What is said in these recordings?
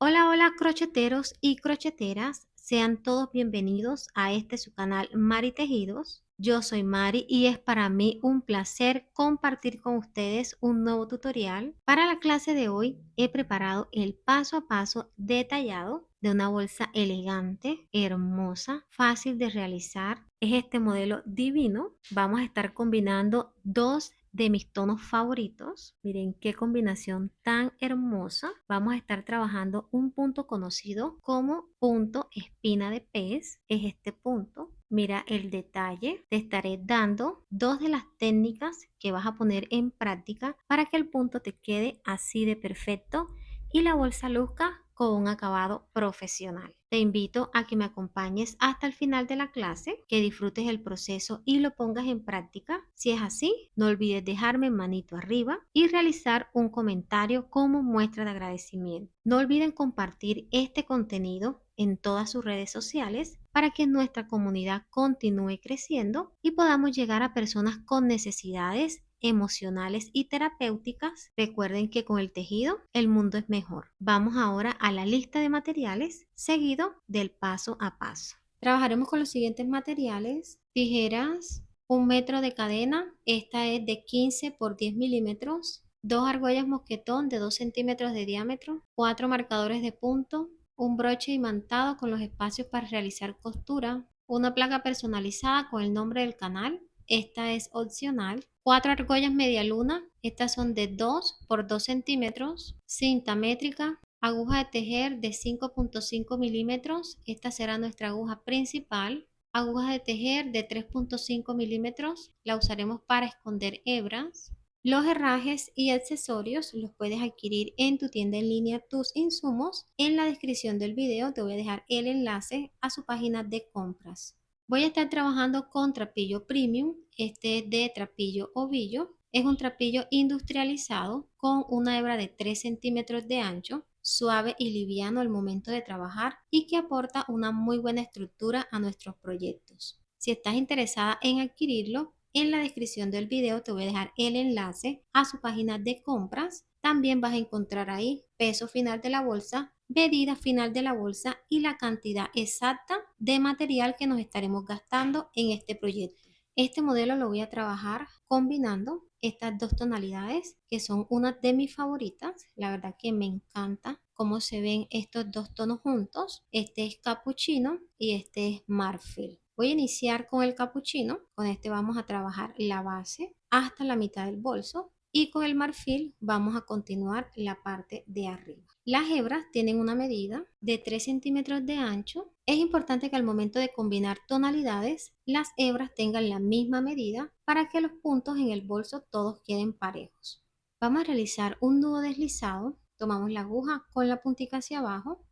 Hola, hola crocheteros y crocheteras, sean todos bienvenidos a este su canal Mari Tejidos. Yo soy Mari y es para mí un placer compartir con ustedes un nuevo tutorial. Para la clase de hoy he preparado el paso a paso detallado de una bolsa elegante, hermosa, fácil de realizar. Es este modelo divino. Vamos a estar combinando dos de mis tonos favoritos. Miren qué combinación tan hermosa. Vamos a estar trabajando un punto conocido como punto espina de pez. Es este punto. Mira el detalle. Te estaré dando dos de las técnicas que vas a poner en práctica para que el punto te quede así de perfecto y la bolsa luzca con un acabado profesional. Te invito a que me acompañes hasta el final de la clase, que disfrutes el proceso y lo pongas en práctica. Si es así, no olvides dejarme manito arriba y realizar un comentario como muestra de agradecimiento. No olviden compartir este contenido en todas sus redes sociales para que nuestra comunidad continúe creciendo y podamos llegar a personas con necesidades emocionales y terapéuticas. Recuerden que con el tejido el mundo es mejor. Vamos ahora a la lista de materiales seguido del paso a paso. Trabajaremos con los siguientes materiales: tijeras, 1 metro de cadena, esta es de 15 por 10 milímetros, dos argollas mosquetón de 2 centímetros de diámetro, 4 marcadores de punto, un broche imantado con los espacios para realizar costura, una placa personalizada con el nombre del canal, esta es opcional, 4 argollas media luna, estas son de 2 por 2 centímetros, cinta métrica, aguja de tejer de 5.5 milímetros, esta será nuestra aguja principal, aguja de tejer de 3.5 milímetros, la usaremos para esconder hebras. Los herrajes y accesorios los puedes adquirir en tu tienda en línea Tus Insumos. En la descripción del video te voy a dejar el enlace a su página de compras. Voy a estar trabajando con trapillo premium, este es de trapillo ovillo. Es un trapillo industrializado con una hebra de 3 centímetros de ancho, suave y liviano al momento de trabajar y que aporta una muy buena estructura a nuestros proyectos. Si estás interesada en adquirirlo, en la descripción del video te voy a dejar el enlace a su página de compras. También vas a encontrar ahí peso final de la bolsa, medida final de la bolsa y la cantidad exacta de material que nos estaremos gastando en este proyecto. Este modelo lo voy a trabajar combinando estas dos tonalidades que son una de mis favoritas. La verdad que me encanta cómo se ven estos dos tonos juntos. Este es capuchino y este es marfil. Voy a iniciar con el capuchino. Con este vamos a trabajar la base hasta la mitad del bolso y con el marfil vamos a continuar la parte de arriba. Las hebras tienen una medida de 3 centímetros de ancho. Es importante que al momento de combinar tonalidades, las hebras tengan la misma medida para que los puntos en el bolso todos queden parejos. Vamos a realizar un nudo deslizado. Tomamos la aguja con la puntica hacia abajo,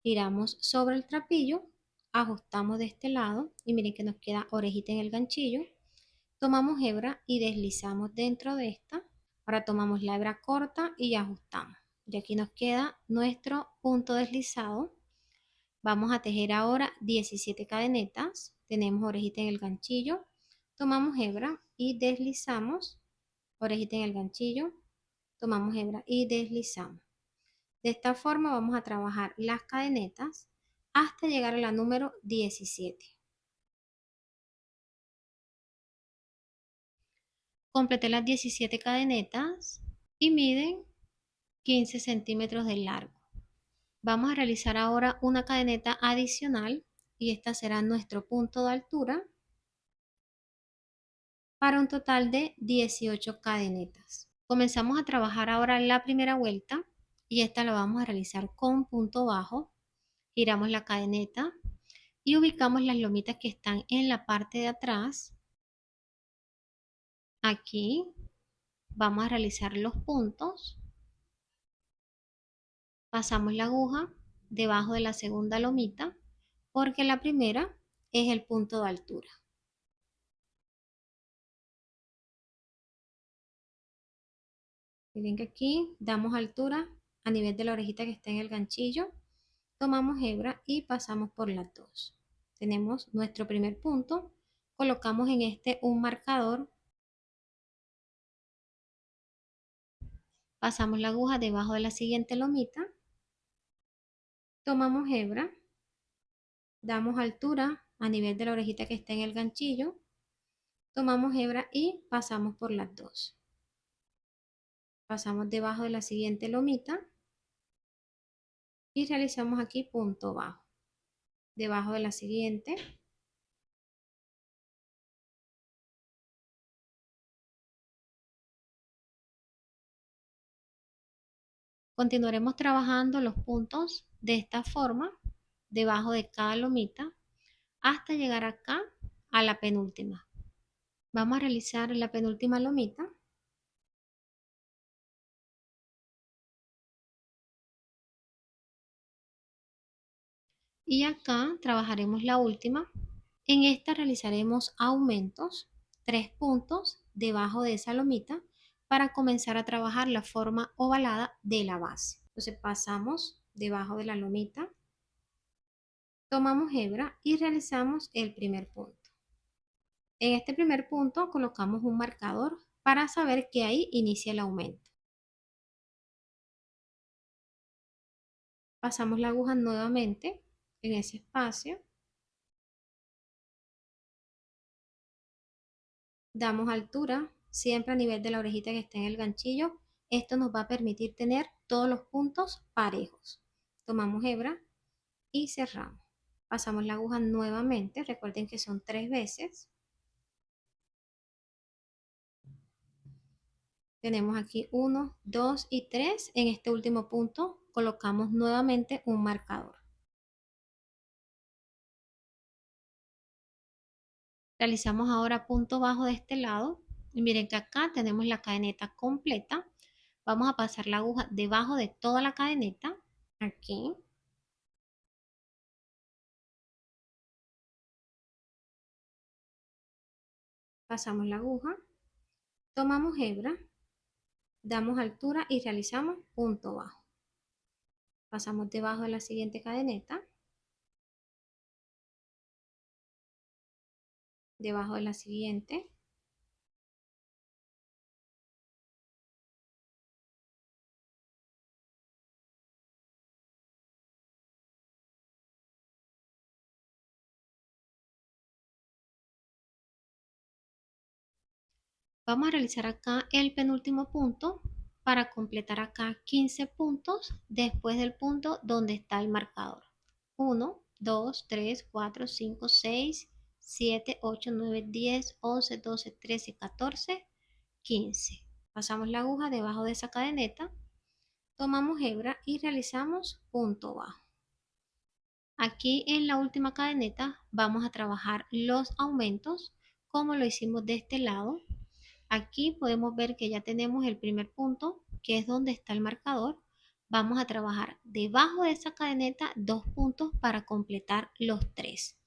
giramos sobre el trapillo, ajustamos de este lado y miren que nos queda orejita en el ganchillo. Tomamos hebra y deslizamos dentro de esta. Ahora tomamos la hebra corta y ajustamos. Y aquí nos queda nuestro punto deslizado. Vamos a tejer ahora 17 cadenetas. Tenemos orejita en el ganchillo. Tomamos hebra y deslizamos. Orejita en el ganchillo. Tomamos hebra y deslizamos. De esta forma vamos a trabajar las cadenetas hasta llegar a la número 17. Completé las 17 cadenetas y miden 15 centímetros de largo. Vamos a realizar ahora una cadeneta adicional y esta será nuestro punto de altura para un total de 18 cadenetas. Comenzamos a trabajar ahora la primera vuelta y esta la vamos a realizar con punto bajo. Giramos la cadeneta y ubicamos las lomitas que están en la parte de atrás. Aquí vamos a realizar los puntos. Pasamos la aguja debajo de la segunda lomita porque la primera es el punto de altura. Miren que aquí damos altura a nivel de la orejita que está en el ganchillo. Tomamos hebra y pasamos por las dos. Tenemos nuestro primer punto. Colocamos en este un marcador. Pasamos la aguja debajo de la siguiente lomita. Tomamos hebra, damos altura a nivel de la orejita que está en el ganchillo, tomamos hebra y pasamos por las dos. Pasamos debajo de la siguiente lomita y realizamos aquí punto bajo. Debajo de la siguiente. Continuaremos trabajando los puntos de esta forma, debajo de cada lomita, hasta llegar acá a la penúltima. Vamos a realizar la penúltima lomita. Y acá trabajaremos la última. En esta realizaremos aumentos, 3 puntos debajo de esa lomita para comenzar a trabajar la forma ovalada de la base. Entonces pasamos debajo de la lomita, tomamos hebra y realizamos el primer punto. En este primer punto colocamos un marcador para saber que ahí inicia el aumento. Pasamos la aguja nuevamente en ese espacio. Damos altura, siempre a nivel de la orejita que está en el ganchillo. Esto nos va a permitir tener todos los puntos parejos. Tomamos hebra y cerramos. Pasamos la aguja nuevamente, recuerden que son 3 veces. Tenemos aquí 1, 2 y 3. En este último punto colocamos nuevamente un marcador. Realizamos ahora punto bajo de este lado. Y miren que acá tenemos la cadeneta completa. Vamos a pasar la aguja debajo de toda la cadeneta. Aquí. Pasamos la aguja. Tomamos hebra. Damos altura y realizamos punto bajo. Pasamos debajo de la siguiente cadeneta. Debajo de la siguiente. Vamos a realizar acá el penúltimo punto para completar acá 15 puntos después del punto donde está el marcador. 1, 2, 3, 4, 5, 6, 7, 8, 9, 10, 11, 12, 13, 14, 15. Pasamos la aguja debajo de esa cadeneta, tomamos hebra y realizamos punto bajo. Aquí en la última cadeneta vamos a trabajar los aumentos como lo hicimos de este lado. Aquí podemos ver que ya tenemos el primer punto, que es donde está el marcador. Vamos a trabajar debajo de esa cadeneta 2 puntos para completar los 3.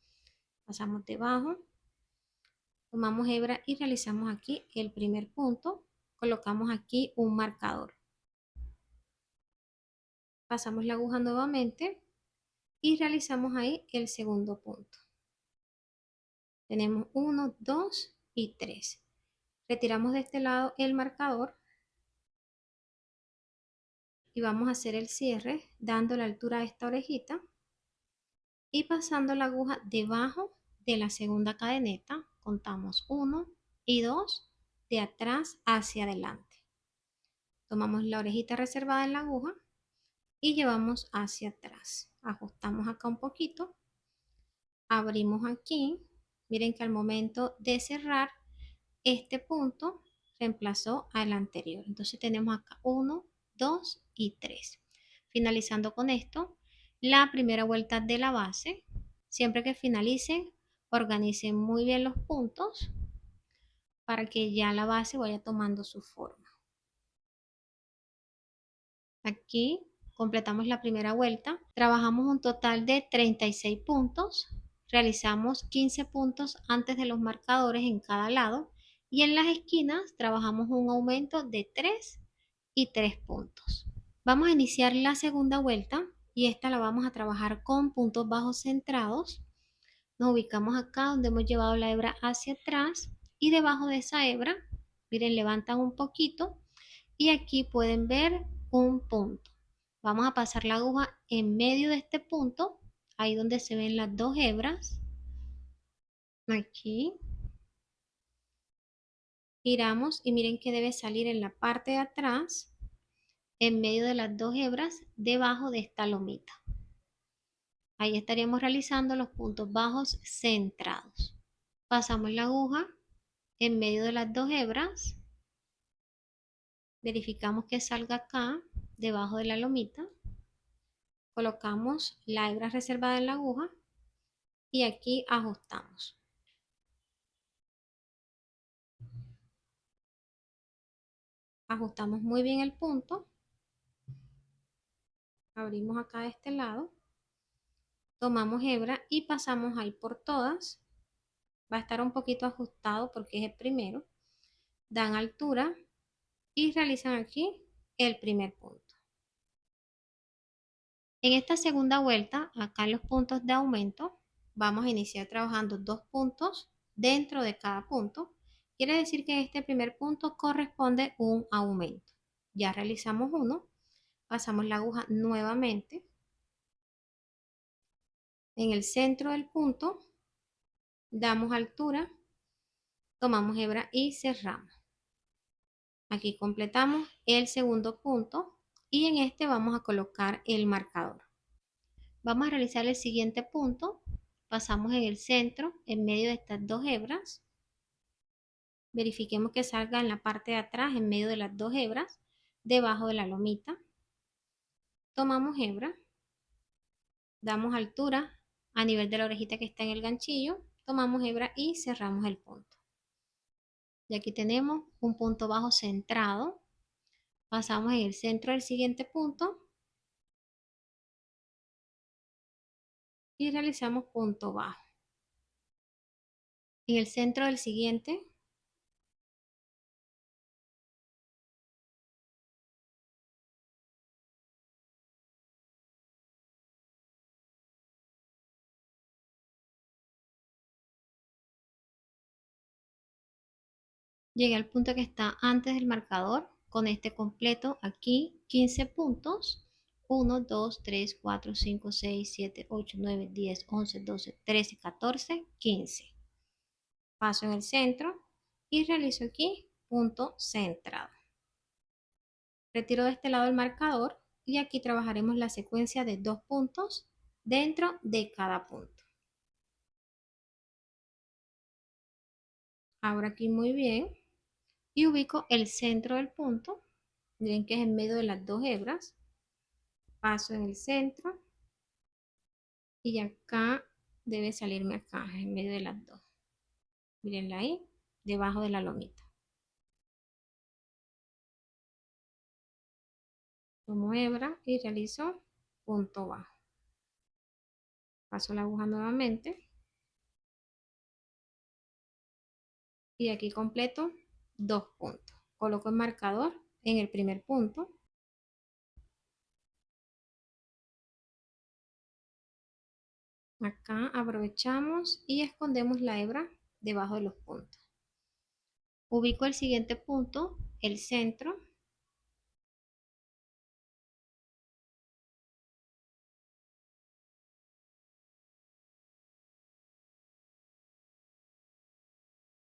Pasamos debajo, tomamos hebra y realizamos aquí el primer punto. Colocamos aquí un marcador. Pasamos la aguja nuevamente y realizamos ahí el segundo punto. Tenemos 1, 2 y 3. Retiramos de este lado el marcador y vamos a hacer el cierre dando la altura a esta orejita y pasando la aguja debajo de la segunda cadeneta. Contamos 1 y 2 de atrás hacia adelante. Tomamos la orejita reservada en la aguja y llevamos hacia atrás. Ajustamos acá un poquito, abrimos aquí. Miren que al momento de cerrar, este punto reemplazó al anterior. Entonces tenemos acá 1, 2 y 3. Finalizando con esto, la primera vuelta de la base. Siempre que finalicen, organicen muy bien los puntos para que ya la base vaya tomando su forma. Aquí completamos la primera vuelta. Trabajamos un total de 36 puntos. Realizamos 15 puntos antes de los marcadores en cada lado. Y en las esquinas trabajamos un aumento de 3 y 3 puntos. Vamos a iniciar la segunda vuelta y esta la vamos a trabajar con puntos bajos centrados. Nos ubicamos acá donde hemos llevado la hebra hacia atrás y debajo de esa hebra, miren, levantan un poquito y aquí pueden ver un punto. Vamos a pasar la aguja en medio de este punto, ahí donde se ven las dos hebras. Aquí giramos y miren que debe salir en la parte de atrás, en medio de las dos hebras, debajo de esta lomita. Ahí estaríamos realizando los puntos bajos centrados. Pasamos la aguja en medio de las dos hebras, verificamos que salga acá, debajo de la lomita, colocamos la hebra reservada en la aguja y aquí ajustamos. Ajustamos muy bien el punto, abrimos acá de este lado, tomamos hebra y pasamos ahí por todas. Va a estar un poquito ajustado porque es el primero. Dan altura y realizan aquí el primer punto. En esta segunda vuelta, acá en los puntos de aumento, vamos a iniciar trabajando 2 puntos dentro de cada punto. Quiere decir que en este primer punto corresponde un aumento. Ya realizamos uno, pasamos la aguja nuevamente. En el centro del punto, damos altura, tomamos hebra y cerramos. Aquí completamos el segundo punto y en este vamos a colocar el marcador. Vamos a realizar el siguiente punto. Pasamos en el centro, en medio de estas dos hebras. Verifiquemos que salga en la parte de atrás, en medio de las dos hebras, debajo de la lomita. Tomamos hebra, damos altura a nivel de la orejita que está en el ganchillo, tomamos hebra y cerramos el punto. Y aquí tenemos un punto bajo centrado. Pasamos en el centro del siguiente punto y realizamos punto bajo. En el centro del siguiente llegué al punto que está antes del marcador. Con este completo aquí 15 puntos. 1, 2, 3, 4, 5, 6, 7, 8, 9, 10, 11, 12, 13, 14, 15. Paso en el centro y realizo aquí punto centrado. Retiro de este lado el marcador y aquí trabajaremos la secuencia de 2 puntos dentro de cada punto. Abro aquí muy bien y ubico el centro del punto. Miren que es en medio de las dos hebras. Paso en el centro y acá debe salirme acá, en medio de las dos. Mirenla ahí, debajo de la lomita. Tomo hebra y realizo punto bajo. Paso la aguja nuevamente y aquí completo 2 puntos. Coloco el marcador en el primer punto. Acá aprovechamos y escondemos la hebra debajo de los puntos. Ubico el siguiente punto, el centro.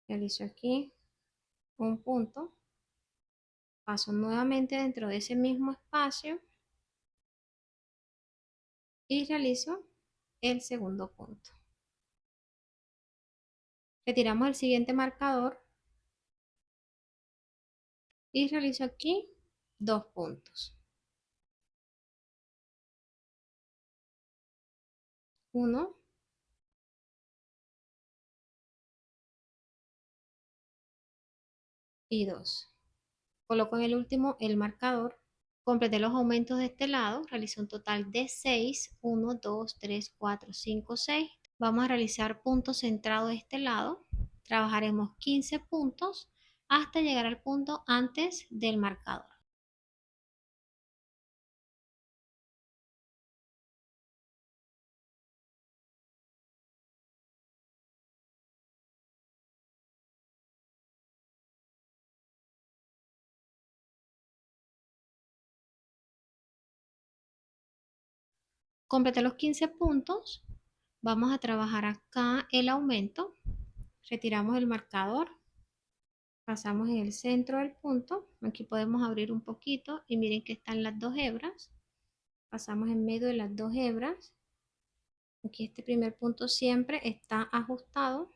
Realizo aquí un punto. Paso nuevamente dentro de ese mismo espacio y realizo el segundo punto. Retiramos el siguiente marcador y realizo aquí 2 puntos. Uno y 2. Coloco en el último el marcador. Completé los aumentos de este lado. Realicé un total de 6. 1, 2, 3, 4, 5, 6. Vamos a realizar punto centrado de este lado. Trabajaremos 15 puntos hasta llegar al punto antes del marcador. Completé los 15 puntos. Vamos a trabajar acá el aumento. Retiramos el marcador. Pasamos en el centro del punto. Aquí podemos abrir un poquito y miren que están las dos hebras. Pasamos en medio de las dos hebras. Aquí este primer punto siempre está ajustado.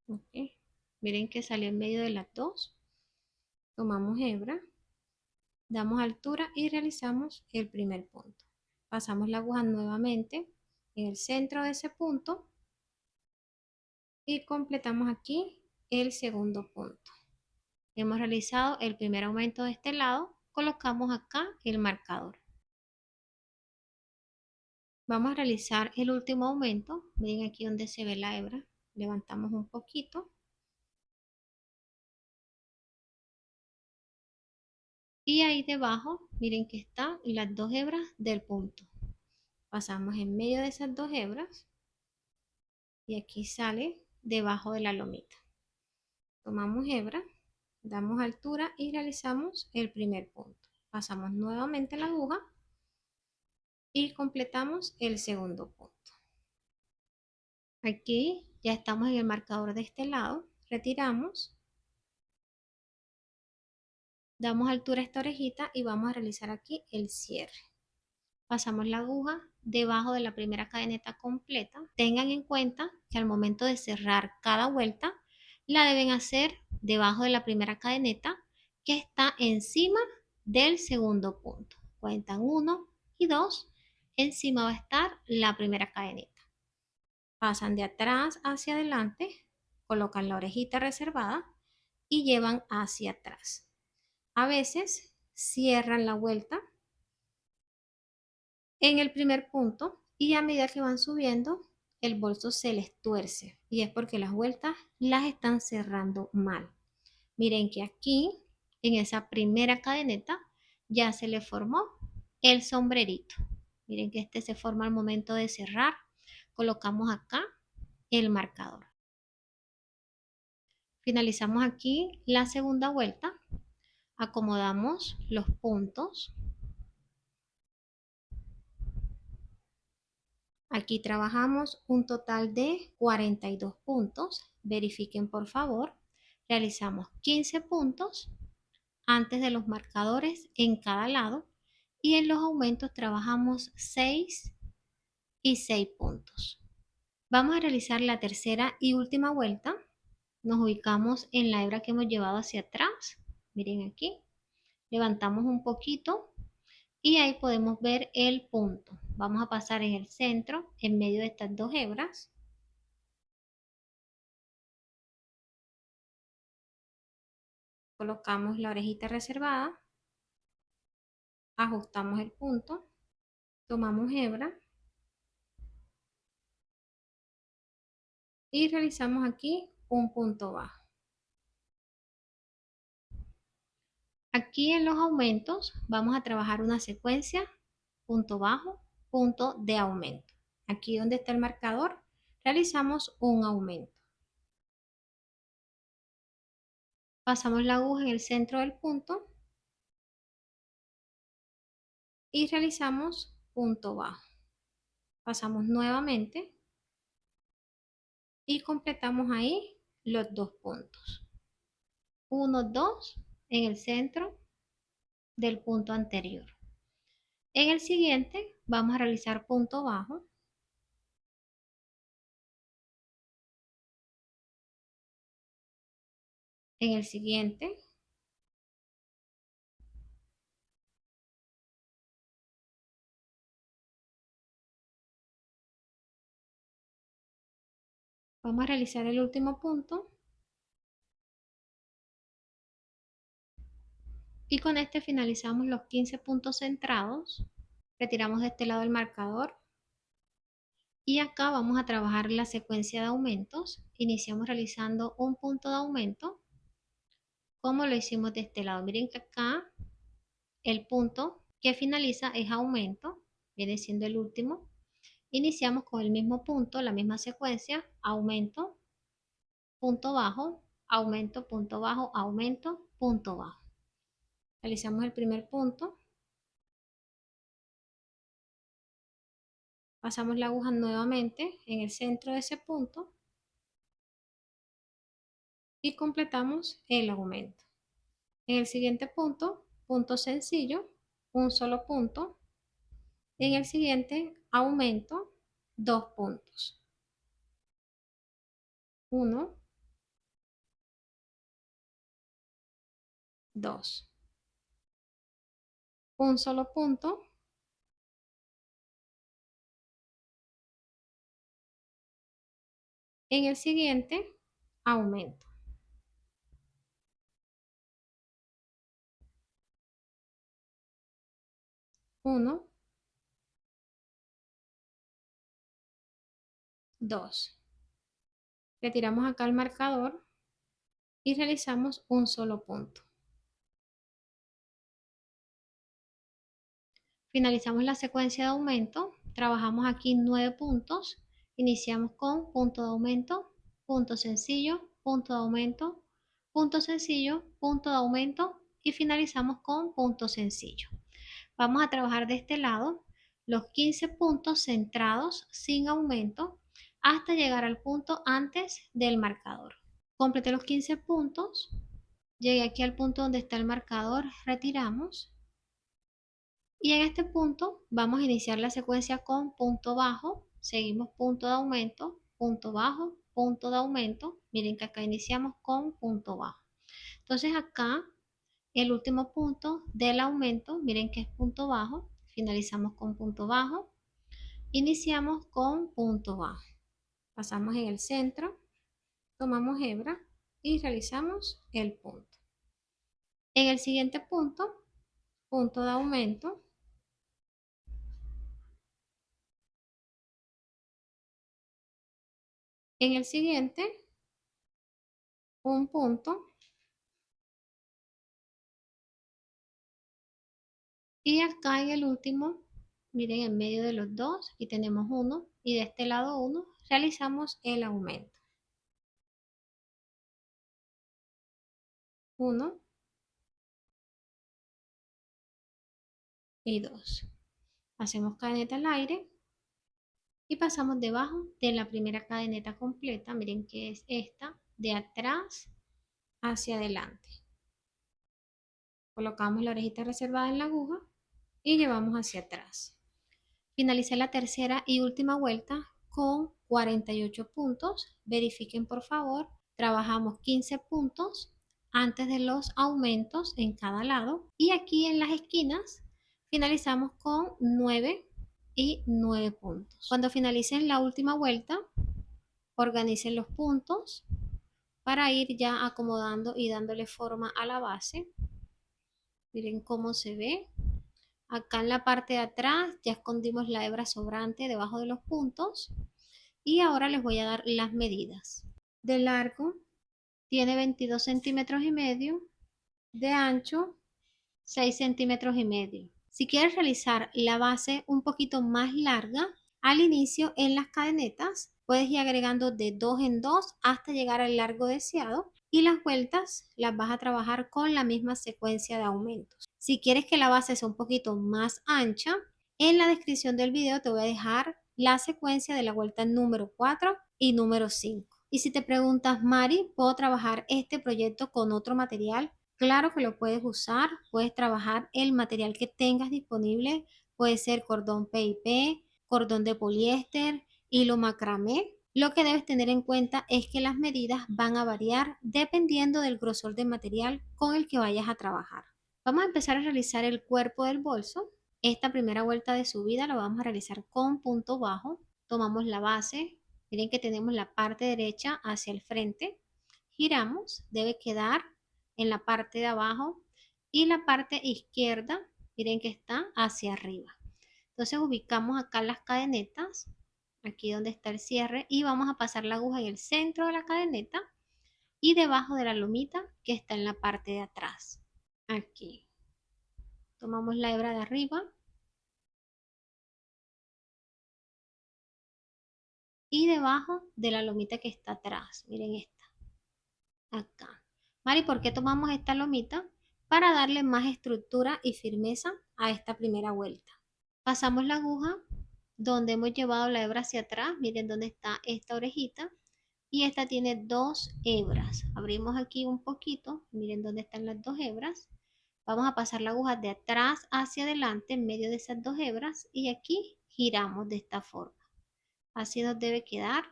Okay. Miren que salió en medio de las dos. Tomamos hebra, damos altura y realizamos el primer punto. Pasamos la aguja nuevamente en el centro de ese punto y completamos aquí el segundo punto. Hemos realizado el primer aumento de este lado, colocamos acá el marcador. Vamos a realizar el último aumento. Miren aquí donde se ve la hebra, levantamos un poquito. Y ahí debajo, miren que están las dos hebras del punto. Pasamos en medio de esas dos hebras y aquí sale debajo de la lomita. Tomamos hebra, damos altura y realizamos el primer punto. Pasamos nuevamente la aguja y completamos el segundo punto. Aquí ya estamos en el marcador de este lado. Retiramos, damos altura a esta orejita y vamos a realizar aquí el cierre. Pasamos la aguja debajo de la primera cadeneta completa. Tengan en cuenta que al momento de cerrar cada vuelta, la deben hacer debajo de la primera cadeneta que está encima del segundo punto. Cuentan 1 y 2. Encima va a estar la primera cadeneta. Pasan de atrás hacia adelante, colocan la orejita reservada y llevan hacia atrás. A veces cierran la vuelta en el primer punto y a medida que van subiendo el bolso se les tuerce y es porque las vueltas las están cerrando mal. Miren que aquí en esa primera cadeneta ya se le formó el sombrerito. Miren que este se forma al momento de cerrar. Colocamos acá el marcador. Finalizamos aquí la segunda vuelta. Acomodamos los puntos. Aquí trabajamos un total de 42 puntos. Verifiquen por favor. Realizamos 15 puntos antes de los marcadores en cada lado y en los aumentos trabajamos 6 y 6 puntos. Vamos a realizar la tercera y última vuelta. Nos ubicamos en la hebra que hemos llevado hacia atrás. Miren aquí. Levantamos un poquito y ahí podemos ver el punto. Vamos a pasar en el centro, en medio de estas dos hebras. Colocamos la orejita reservada, ajustamos el punto, tomamos hebra y realizamos aquí un punto bajo. Aquí en los aumentos vamos a trabajar una secuencia, punto bajo, punto de aumento. Aquí donde está el marcador, realizamos un aumento. Pasamos la aguja en el centro del punto y realizamos punto bajo. Pasamos nuevamente y completamos ahí los dos puntos. 1, 2 en el centro del punto anterior. En el siguiente vamos a realizar punto bajo. En el siguiente vamos a realizar el último punto. Y con este finalizamos los 15 puntos centrados. Retiramos de este lado el marcador. Y acá vamos a trabajar la secuencia de aumentos. Iniciamos realizando un punto de aumento, como lo hicimos de este lado. Miren que acá el punto que finaliza es aumento, viene siendo el último. Iniciamos con el mismo punto, la misma secuencia, aumento, punto bajo, aumento, punto bajo, aumento, punto bajo. Realizamos el primer punto. Pasamos la aguja nuevamente en el centro de ese punto y completamos el aumento. En el siguiente punto, punto sencillo, un solo punto. En el siguiente, aumento, 2 puntos. 1, 2. Un solo punto. En el siguiente, aumento. 1, 2. Retiramos acá el marcador y realizamos un solo punto. Finalizamos la secuencia de aumento, trabajamos aquí 9 puntos, iniciamos con punto de aumento, punto sencillo, punto de aumento, punto sencillo, punto de aumento y finalizamos con punto sencillo. Vamos a trabajar de este lado los 15 puntos centrados sin aumento hasta llegar al punto antes del marcador. Completé los 15 puntos, llegué aquí al punto donde está el marcador, retiramos. Y en este punto vamos a iniciar la secuencia con punto bajo, seguimos punto de aumento, punto bajo, punto de aumento. Miren que acá iniciamos con punto bajo. Entonces acá el último punto del aumento, miren que es punto bajo, finalizamos con punto bajo, iniciamos con punto bajo. Pasamos en el centro, tomamos hebra y realizamos el punto. En el siguiente punto, punto de aumento. En el siguiente, un punto. Y acá en el último, miren en medio de los dos, y tenemos uno, y de este lado uno, realizamos el aumento. 1 y 2. Hacemos cadeneta al aire y pasamos debajo de la primera cadeneta completa, miren que es esta, de atrás hacia adelante. Colocamos la orejita reservada en la aguja y llevamos hacia atrás. Finalicé la tercera y última vuelta con 48 puntos. Verifiquen por favor. Trabajamos 15 puntos antes de los aumentos en cada lado. Y aquí en las esquinas finalizamos con 9 y 9 puntos. Cuando finalicen la última vuelta, organicen los puntos para ir ya acomodando y dándole forma a la base. Miren cómo se ve. Acá en la parte de atrás ya escondimos la hebra sobrante debajo de los puntos y ahora les voy a dar las medidas. De largo tiene 22 centímetros y medio, de ancho 6 centímetros y medio. Si quieres realizar la base un poquito más larga, al inicio en las cadenetas puedes ir agregando de 2 en 2 hasta llegar al largo deseado y las vueltas las vas a trabajar con la misma secuencia de aumentos. Si quieres que la base sea un poquito más ancha, en la descripción del video te voy a dejar la secuencia de la vuelta número 4 y número 5. Y si te preguntas, Mari, ¿puedo trabajar este proyecto con otro material? Claro que lo puedes usar, puedes trabajar el material que tengas disponible, puede ser cordón PIP, cordón de poliéster, hilo macramé. Lo que debes tener en cuenta es que las medidas van a variar dependiendo del grosor del material con el que vayas a trabajar. Vamos a empezar a realizar el cuerpo del bolso. Esta primera vuelta de subida la vamos a realizar con punto bajo. Tomamos la base, miren que tenemos la parte derecha hacia el frente, giramos, debe quedar en la parte de abajo y la parte izquierda, miren que está hacia arriba. Entonces ubicamos acá las cadenetas, aquí donde está el cierre, y vamos a pasar la aguja en el centro de la cadeneta y debajo de la lomita que está en la parte de atrás. Aquí. Tomamos la hebra de arriba y debajo de la lomita que está atrás. Miren esta. Acá. Mari, ¿por qué tomamos esta lomita? Para darle más estructura y firmeza a esta primera vuelta. Pasamos la aguja donde hemos llevado la hebra hacia atrás, miren dónde está esta orejita. Y esta tiene dos hebras. Abrimos aquí un poquito, miren dónde están las dos hebras. Vamos a pasar la aguja de atrás hacia adelante en medio de esas dos hebras y aquí giramos de esta forma. Así nos debe quedar.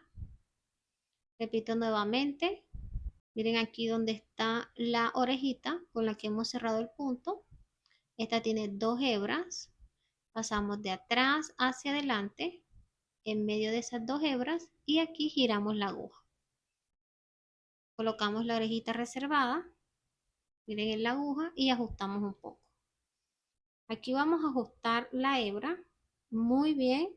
Repito nuevamente. Miren aquí donde está la orejita con la que hemos cerrado el punto. Esta tiene dos hebras. Pasamos de atrás hacia adelante en medio de esas dos hebras y aquí giramos la aguja. Colocamos la orejita reservada, miren en la aguja y ajustamos un poco. Aquí vamos a ajustar la hebra muy bien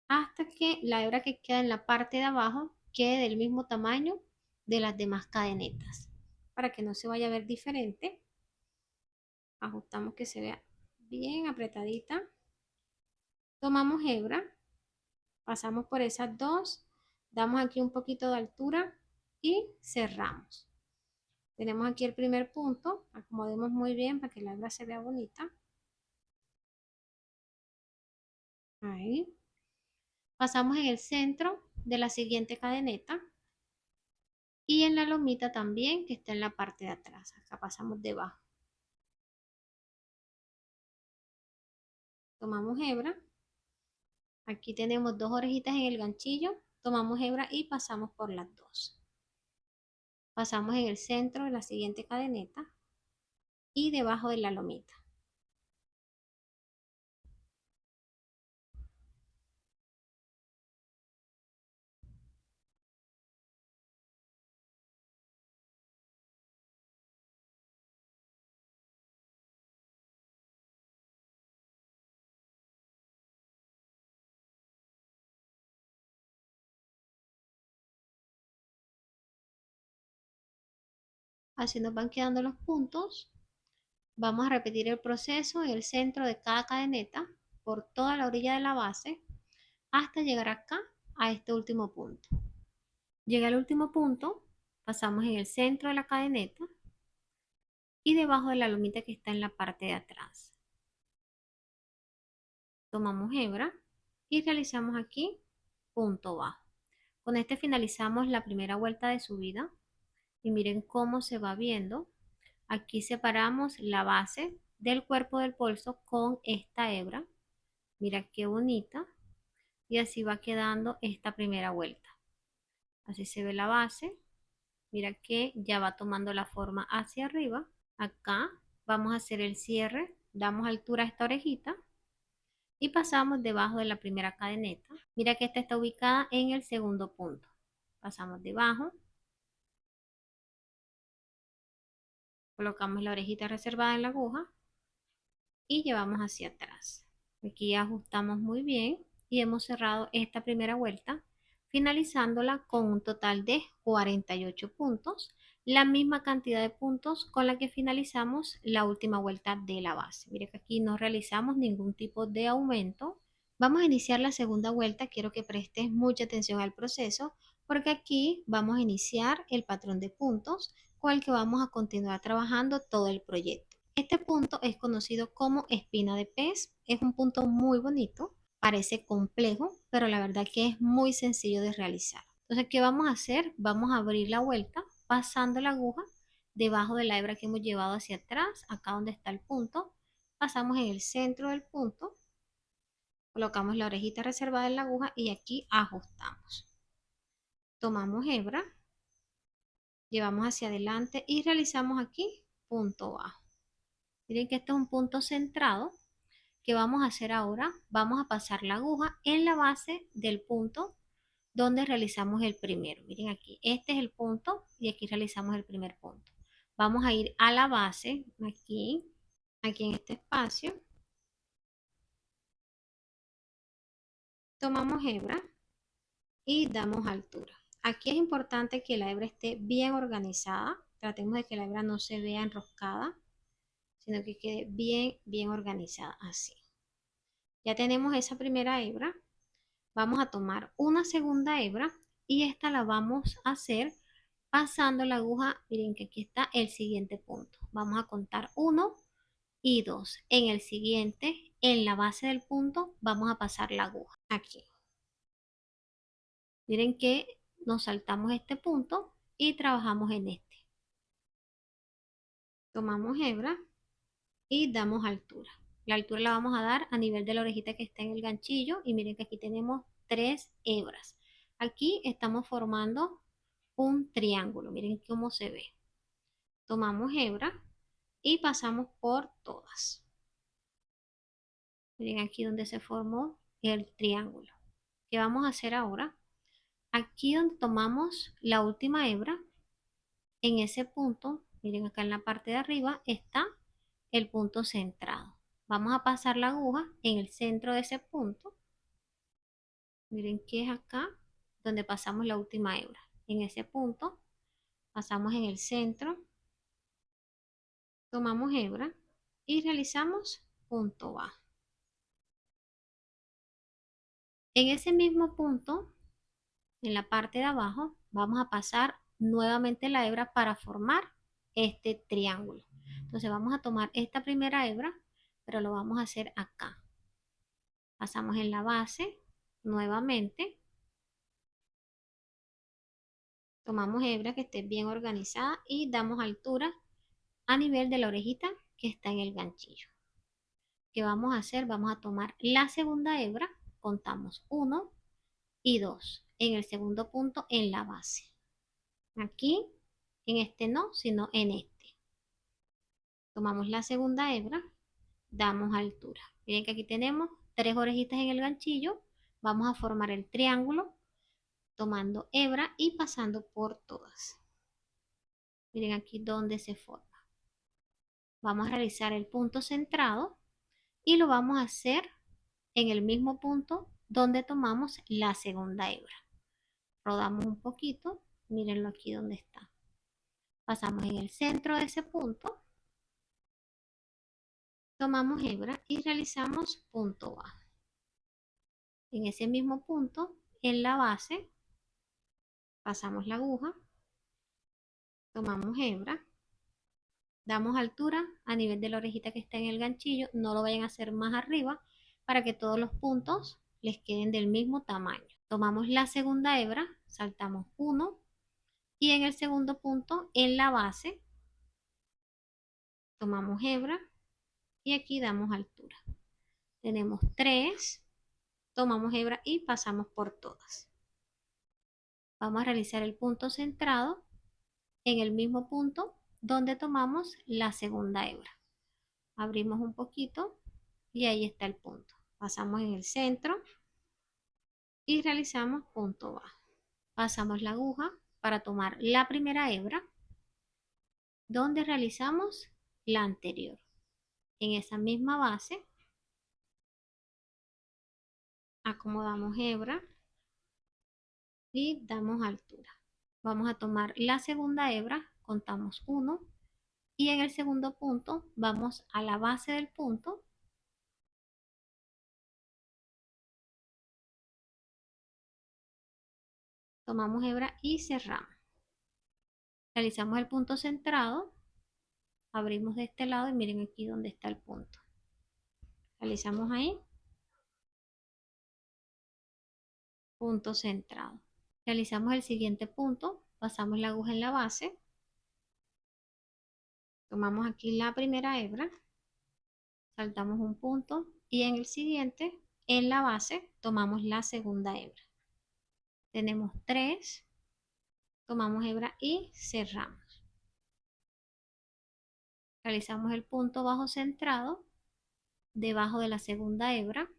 hasta que la hebra que queda en la parte de abajo quede del mismo tamaño de las demás cadenetas. Para que no se vaya a ver diferente, ajustamos que se vea bien apretadita. Tomamos hebra, pasamos por esas dos, damos aquí un poquito de altura y cerramos. Tenemos aquí el primer punto, acomodemos muy bien para que la hebra se vea bonita. Ahí. Pasamos en el centro de la siguiente cadeneta y en la lomita también que está en la parte de atrás. Acá pasamos debajo. Tomamos hebra. Aquí tenemos dos orejitas en el ganchillo. Tomamos hebra y pasamos por las dos. Pasamos en el centro de la siguiente cadeneta y debajo de la lomita. Así nos van quedando los puntos. Vamos a repetir el proceso en el centro de cada cadeneta por toda la orilla de la base hasta llegar acá a este último punto. Llega al último punto, pasamos en el centro de la cadeneta y debajo de la lomita que está en la parte de atrás. Tomamos hebra y realizamos aquí punto bajo. Con este finalizamos la primera vuelta de subida y miren cómo se va viendo. Aquí separamos la base del cuerpo del bolso con esta hebra. Mira qué bonita. Y así va quedando esta primera vuelta. Así se ve la base. Mira que ya va tomando la forma hacia arriba. Acá vamos a hacer el cierre. Damos altura a esta orejita. Y pasamos debajo de la primera cadeneta. Mira que esta está ubicada en el segundo punto. Pasamos debajo. Colocamos la orejita reservada en la aguja. Y llevamos hacia atrás. Aquí ajustamos muy bien. Y hemos cerrado esta primera vuelta, finalizándola con un total de 48 puntos, la misma cantidad de puntos con la que finalizamos la última vuelta de la base. Mire que aquí no realizamos ningún tipo de aumento. Vamos a iniciar la segunda vuelta, quiero que prestes mucha atención al proceso porque aquí vamos a iniciar el patrón de puntos con el que vamos a continuar trabajando todo el proyecto. Este punto es conocido como espina de pez, es un punto muy bonito. Parece complejo, pero la verdad que es muy sencillo de realizar. Entonces, ¿qué vamos a hacer? Vamos a abrir la vuelta pasando la aguja debajo de la hebra que hemos llevado hacia atrás, acá donde está el punto. Pasamos en el centro del punto, colocamos la orejita reservada en la aguja y aquí ajustamos. Tomamos hebra, llevamos hacia adelante y realizamos aquí punto bajo. Miren que este es un punto centrado. ¿Qué vamos a hacer ahora? Vamos a pasar la aguja en la base del punto donde realizamos el primero. Miren aquí, este es el punto y aquí realizamos el primer punto. Vamos a ir a la base, aquí en este espacio. Tomamos hebra y damos altura. Aquí es importante que la hebra esté bien organizada. Tratemos de que la hebra no se vea enroscada, sino que quede bien organizada, así. Ya tenemos esa primera hebra. Vamos a tomar una segunda hebra y esta la vamos a hacer pasando la aguja. Miren que aquí está el siguiente punto. Vamos a contar 1 y 2. En el siguiente, en la base del punto, vamos a pasar la aguja aquí. Miren que nos saltamos este punto y trabajamos en este. Tomamos hebra y damos altura. La altura la vamos a dar a nivel de la orejita que está en el ganchillo y miren que aquí tenemos 3 hebras. Aquí estamos formando un triángulo. Miren cómo se ve. Tomamos hebra y pasamos por todas. Miren aquí donde se formó el triángulo. ¿Qué vamos a hacer ahora? Aquí donde tomamos la última hebra, en ese punto, miren acá en la parte de arriba está el punto centrado. Vamos a pasar la aguja en el centro de ese punto. Miren que es acá donde pasamos la última hebra. En ese punto pasamos en el centro, tomamos hebra y realizamos punto bajo. En ese mismo punto, en la parte de abajo, vamos a pasar nuevamente la hebra para formar este triángulo. Entonces vamos a tomar esta primera hebra, pero lo vamos a hacer acá. Pasamos en la base nuevamente. Tomamos hebra que esté bien organizada y damos altura a nivel de la orejita que está en el ganchillo. ¿Qué vamos a hacer? Vamos a tomar la segunda hebra, contamos 1 y 2 en el segundo punto en la base. Aquí, en este no, sino en este. Tomamos la segunda hebra, damos altura. Miren que aquí tenemos 3 orejitas en el ganchillo. Vamos a formar el triángulo tomando hebra y pasando por todas. Miren aquí donde se forma. Vamos a realizar el punto centrado y lo vamos a hacer en el mismo punto donde tomamos la segunda hebra. Rodamos un poquito, mírenlo aquí donde está. Pasamos en el centro de ese punto, tomamos hebra y realizamos punto bajo. En ese mismo punto, en la base, pasamos la aguja, tomamos hebra, damos altura a nivel de la orejita que está en el ganchillo, no lo vayan a hacer más arriba para que todos los puntos les queden del mismo tamaño. Tomamos la segunda hebra, saltamos 1 y en el segundo punto, en la base, tomamos hebra y aquí damos altura. Tenemos 3, tomamos hebra y pasamos por todas. Vamos a realizar el punto centrado en el mismo punto donde tomamos la segunda hebra. Abrimos un poquito y ahí está el punto. Pasamos en el centro y realizamos punto bajo. Pasamos la aguja para tomar la primera hebra donde realizamos la anterior. En esa misma base acomodamos hebra y damos altura. Vamos a tomar la segunda hebra, contamos 1 y en el segundo punto vamos a la base del punto, tomamos hebra y cerramos. Realizamos el punto centrado, abrimos de este lado y miren aquí donde está el punto. Realizamos ahí, punto centrado. Realizamos el siguiente punto, pasamos la aguja en la base, tomamos aquí la primera hebra, saltamos un punto y en el siguiente, en la base, tomamos la segunda hebra. Tenemos 3, tomamos hebra y cerramos. Realizamos el punto bajo centrado debajo de la segunda hebra.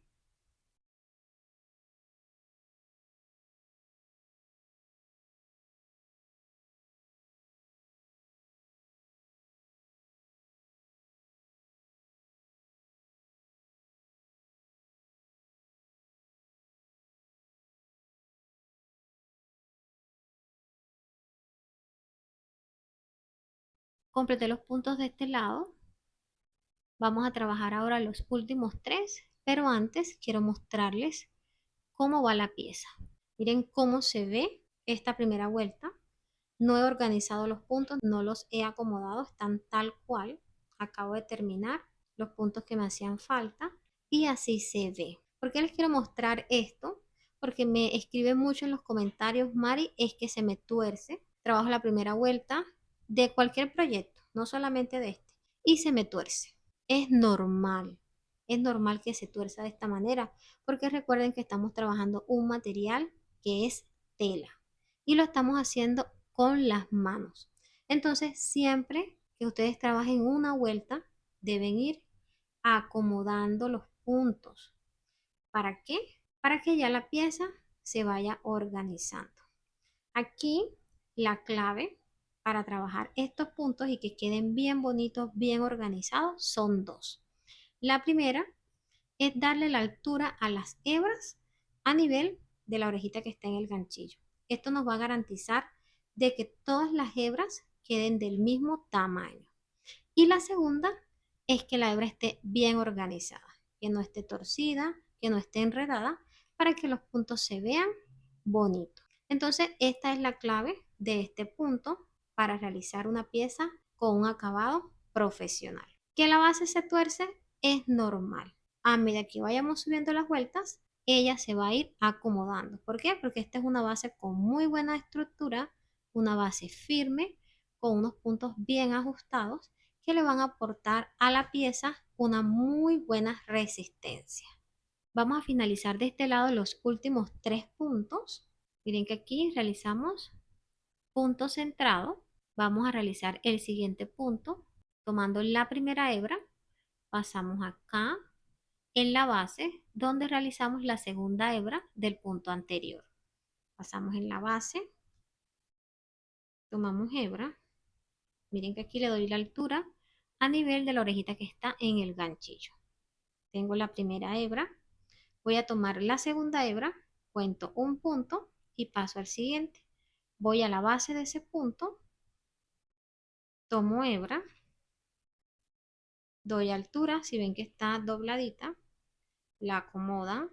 Completé los puntos de este lado. Vamos a trabajar ahora los últimos 3, pero antes quiero mostrarles cómo va la pieza. Miren cómo se ve esta primera vuelta. No he organizado los puntos, no los he acomodado, están tal cual. Acabo de terminar. los puntos que me hacían falta y así se ve. ¿Por qué les quiero mostrar esto? Porque me escriben mucho en los comentarios, Mari, es que se me tuerce. Trabajo la primera vuelta de cualquier proyecto, no solamente de este, y se me tuerce. Es normal, es normal que se tuerza de esta manera, porque recuerden que estamos trabajando un material que es tela y lo estamos haciendo con las manos. Entonces, siempre que ustedes trabajen una vuelta, deben ir acomodando los puntos. ¿Para qué? Para que ya la pieza se vaya organizando. Aquí la clave para trabajar estos puntos y que queden bien bonitos, bien organizados, son dos. La primera es darle la altura a las hebras a nivel de la orejita que está en el ganchillo. Esto nos va a garantizar de que todas las hebras queden del mismo tamaño. Y la segunda es que la hebra esté bien organizada, que no esté torcida, que no esté enredada, para que los puntos se vean bonitos. Entonces, esta es la clave de este punto para realizar una pieza con un acabado profesional. Que la base se tuerce es normal. A medida que vayamos subiendo las vueltas, ella se va a ir acomodando. ¿Por qué? Porque esta es una base con muy buena estructura, una base firme, con unos puntos bien ajustados que le van a aportar a la pieza una muy buena resistencia. Vamos a finalizar de este lado los últimos 3 puntos. Miren que aquí realizamos punto centrado. Vamos a realizar el siguiente punto tomando la primera hebra. Pasamos acá en la base donde realizamos la segunda hebra del punto anterior. Pasamos en la base, tomamos hebra. Miren que aquí le doy la altura a nivel de la orejita que está en el ganchillo. Tengo la primera hebra, voy a tomar la segunda hebra, cuento un punto y paso al siguiente. Voy a la base de ese punto, tomo hebra, doy altura, si ven que está dobladita, la acomodan,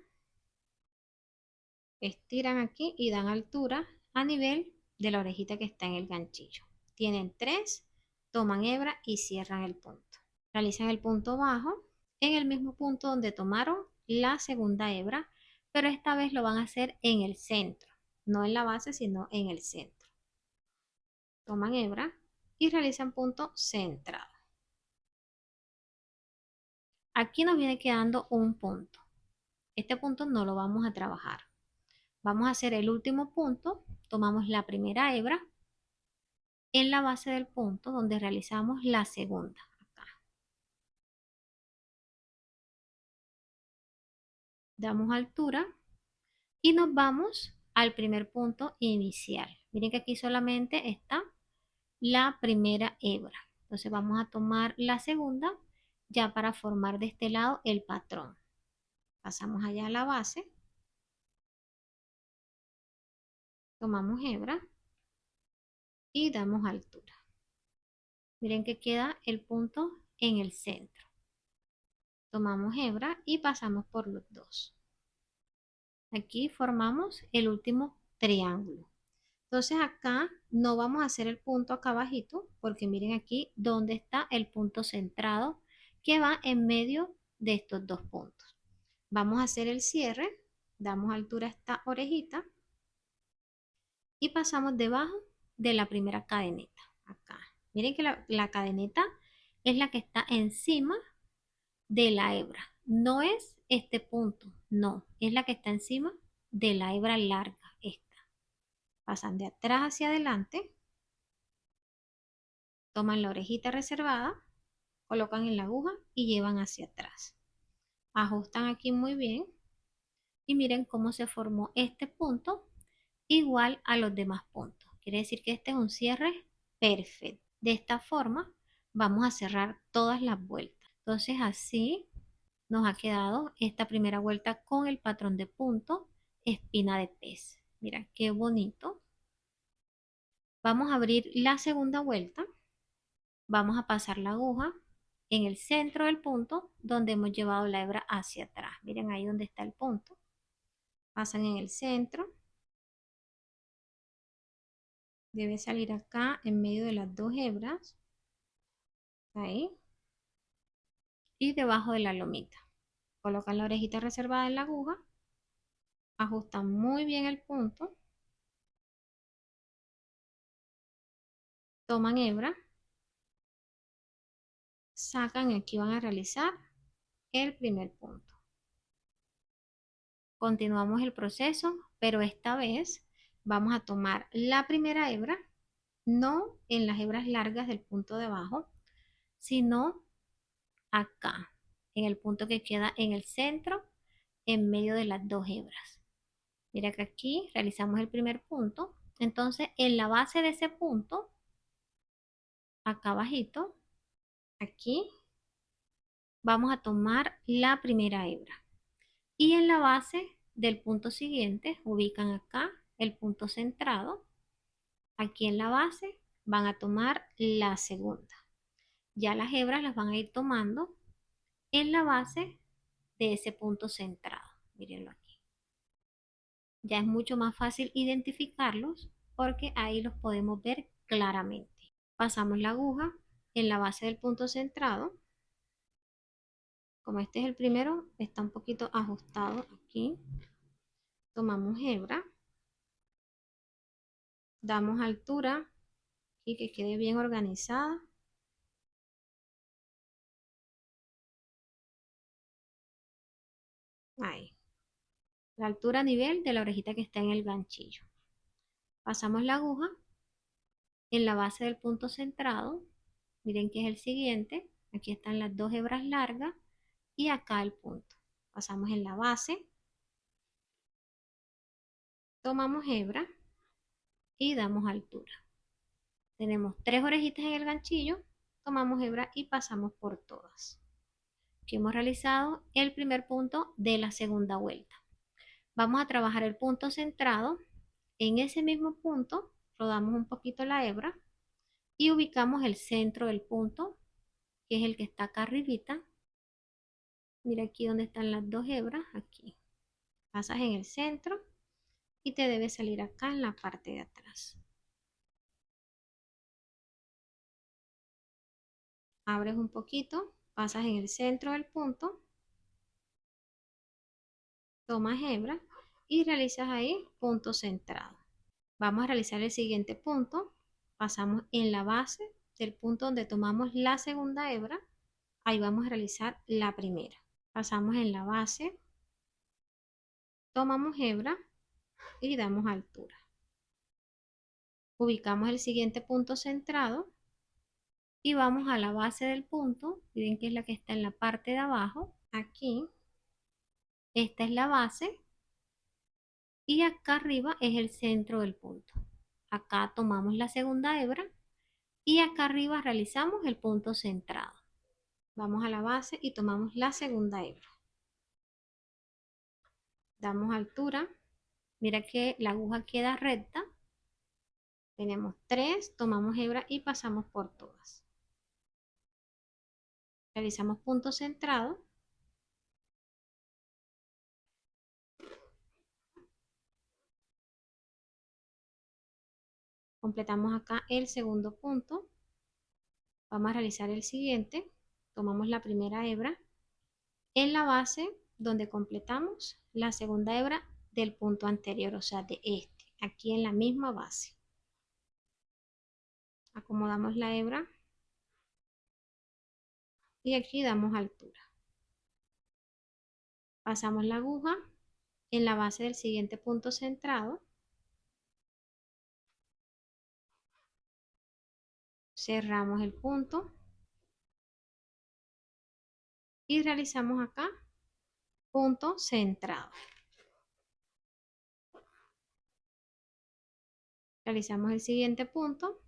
estiran aquí y dan altura a nivel de la orejita que está en el ganchillo. Tienen 3, toman hebra y cierran el punto. Realizan el punto bajo en el mismo punto donde tomaron la segunda hebra, pero esta vez lo van a hacer en el centro, no en la base, sino en el centro. Toman hebra y realizan punto centrado. Aquí nos viene quedando un punto. Este punto no lo vamos a trabajar. Vamos a hacer el último punto. Tomamos la primera hebra en la base del punto donde realizamos la segunda. Acá. Damos altura y nos vamos al primer punto inicial. Miren que aquí solamente está la primera hebra. Entonces vamos a tomar la segunda ya para formar de este lado el patrón. Pasamos allá a la base, tomamos hebra y damos altura. Miren que queda el punto en el centro. Tomamos hebra y pasamos por los dos. Aquí formamos el último triángulo. Entonces acá no vamos a hacer el punto acá abajito porque miren aquí donde está el punto centrado que va en medio de estos dos puntos. Vamos a hacer el cierre, damos altura a esta orejita y pasamos debajo de la primera cadeneta. Acá. Miren que la cadeneta es la que está encima de la hebra. No es este punto, no, es la que está encima de la hebra larga, esta. Pasan de atrás hacia adelante, toman la orejita reservada, colocan en la aguja y llevan hacia atrás. Ajustan aquí muy bien y miren cómo se formó este punto igual a los demás puntos. Quiere decir que este es un cierre perfecto. De esta forma vamos a cerrar todas las vueltas. Entonces así nos ha quedado esta primera vuelta con el patrón de punto espina de pez. Mira qué bonito. Vamos a abrir la segunda vuelta. Vamos a pasar la aguja en el centro del punto donde hemos llevado la hebra hacia atrás. Miren ahí donde está el punto. Pasan en el centro. Debe salir acá en medio de las dos hebras. Ahí. y debajo de la lomita. Colocan la orejita reservada en la aguja, ajustan muy bien el punto, toman hebra, sacan y aquí van a realizar el primer punto. Continuamos el proceso, pero esta vez vamos a tomar la primera hebra, no en las hebras largas del punto de abajo, sino acá, en el punto que queda en el centro, en medio de las dos hebras. Mira que aquí realizamos el primer punto, entonces en la base de ese punto, acá abajito, aquí, vamos a tomar la primera hebra. Y en la base del punto siguiente, ubican acá el punto centrado. Aquí en la base van a tomar la segunda. Ya las hebras las van a ir tomando en la base de ese punto centrado. Mírenlo aquí. Ya es mucho más fácil identificarlos porque ahí los podemos ver claramente. Pasamos la aguja en la base del punto centrado. Como este es el primero, está un poquito ajustado aquí. Tomamos hebra, damos altura y que quede bien organizada. Ahí. La altura a nivel de la orejita que está en el ganchillo. Pasamos la aguja en la base del punto centrado. Miren que es el siguiente. Aquí están las dos hebras largas y acá el punto. Pasamos en la base, tomamos hebra y damos altura. Tenemos tres orejitas en el ganchillo, tomamos hebra y pasamos por todas. Aquí hemos realizado el primer punto de la segunda vuelta. Vamos a trabajar el punto centrado. En ese mismo punto rodamos un poquito la hebra y ubicamos el centro del punto, que es el que está acá arribita. Mira aquí donde están las dos hebras, aquí. Pasas en el centro y te debe salir acá en la parte de atrás. Abres un poquito, pasas en el centro del punto, tomas hebra y realizas ahí punto centrado. Vamos a realizar el siguiente punto. Pasamos en la base del punto donde tomamos la segunda hebra. Ahí vamos a realizar la primera. Pasamos en la base, tomamos hebra y damos altura. Ubicamos el siguiente punto centrado y vamos a la base del punto. Miren que es la que está en la parte de abajo. Aquí, esta es la base y acá arriba es el centro del punto. Acá tomamos la segunda hebra y acá arriba realizamos el punto centrado. Vamos a la base y tomamos la segunda hebra. Damos altura. Mira que la aguja queda recta. Tenemos tres, tomamos hebra y pasamos por todas. Realizamos punto centrado. Completamos acá el segundo punto. Vamos a realizar el siguiente. Tomamos la primera hebra en la base donde completamos la segunda hebra del punto anterior, o sea, de este, aquí en la misma base. Acomodamos la hebra y aquí damos altura. Pasamos la aguja en la base del siguiente punto centrado. Cerramos el punto y realizamos acá punto centrado. Realizamos el siguiente punto,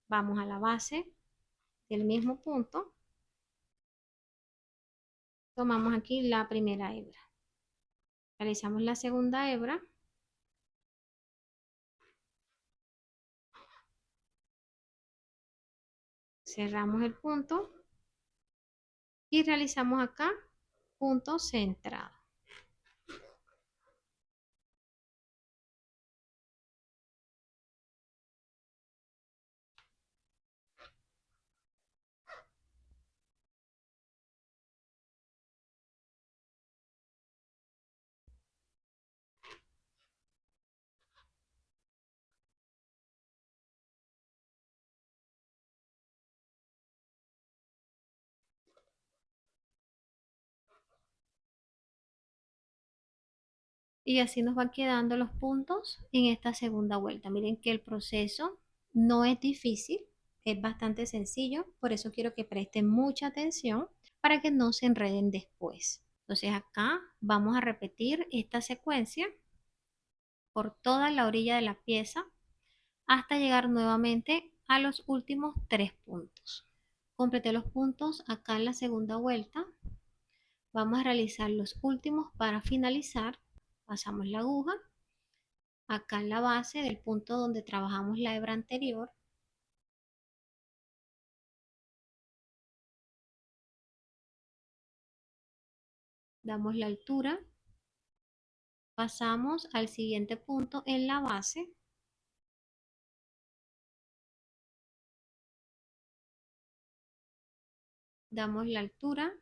vamos a la base del mismo punto, tomamos aquí la primera hebra. Realizamos la segunda hebra. Cerramos el punto y realizamos acá punto centrado. Y así nos van quedando los puntos en esta segunda vuelta. Miren que el proceso no es difícil, es bastante sencillo, por eso quiero que presten mucha atención para que no se enreden después. Entonces acá vamos a repetir esta secuencia por toda la orilla de la pieza hasta llegar nuevamente a los últimos 3 puntos. Completé los puntos acá en la segunda vuelta. Vamos a realizar los últimos para finalizar. Pasamos la aguja acá en la base del punto donde trabajamos la hebra anterior. Damos la altura. Pasamos al siguiente punto en la base. Damos la altura.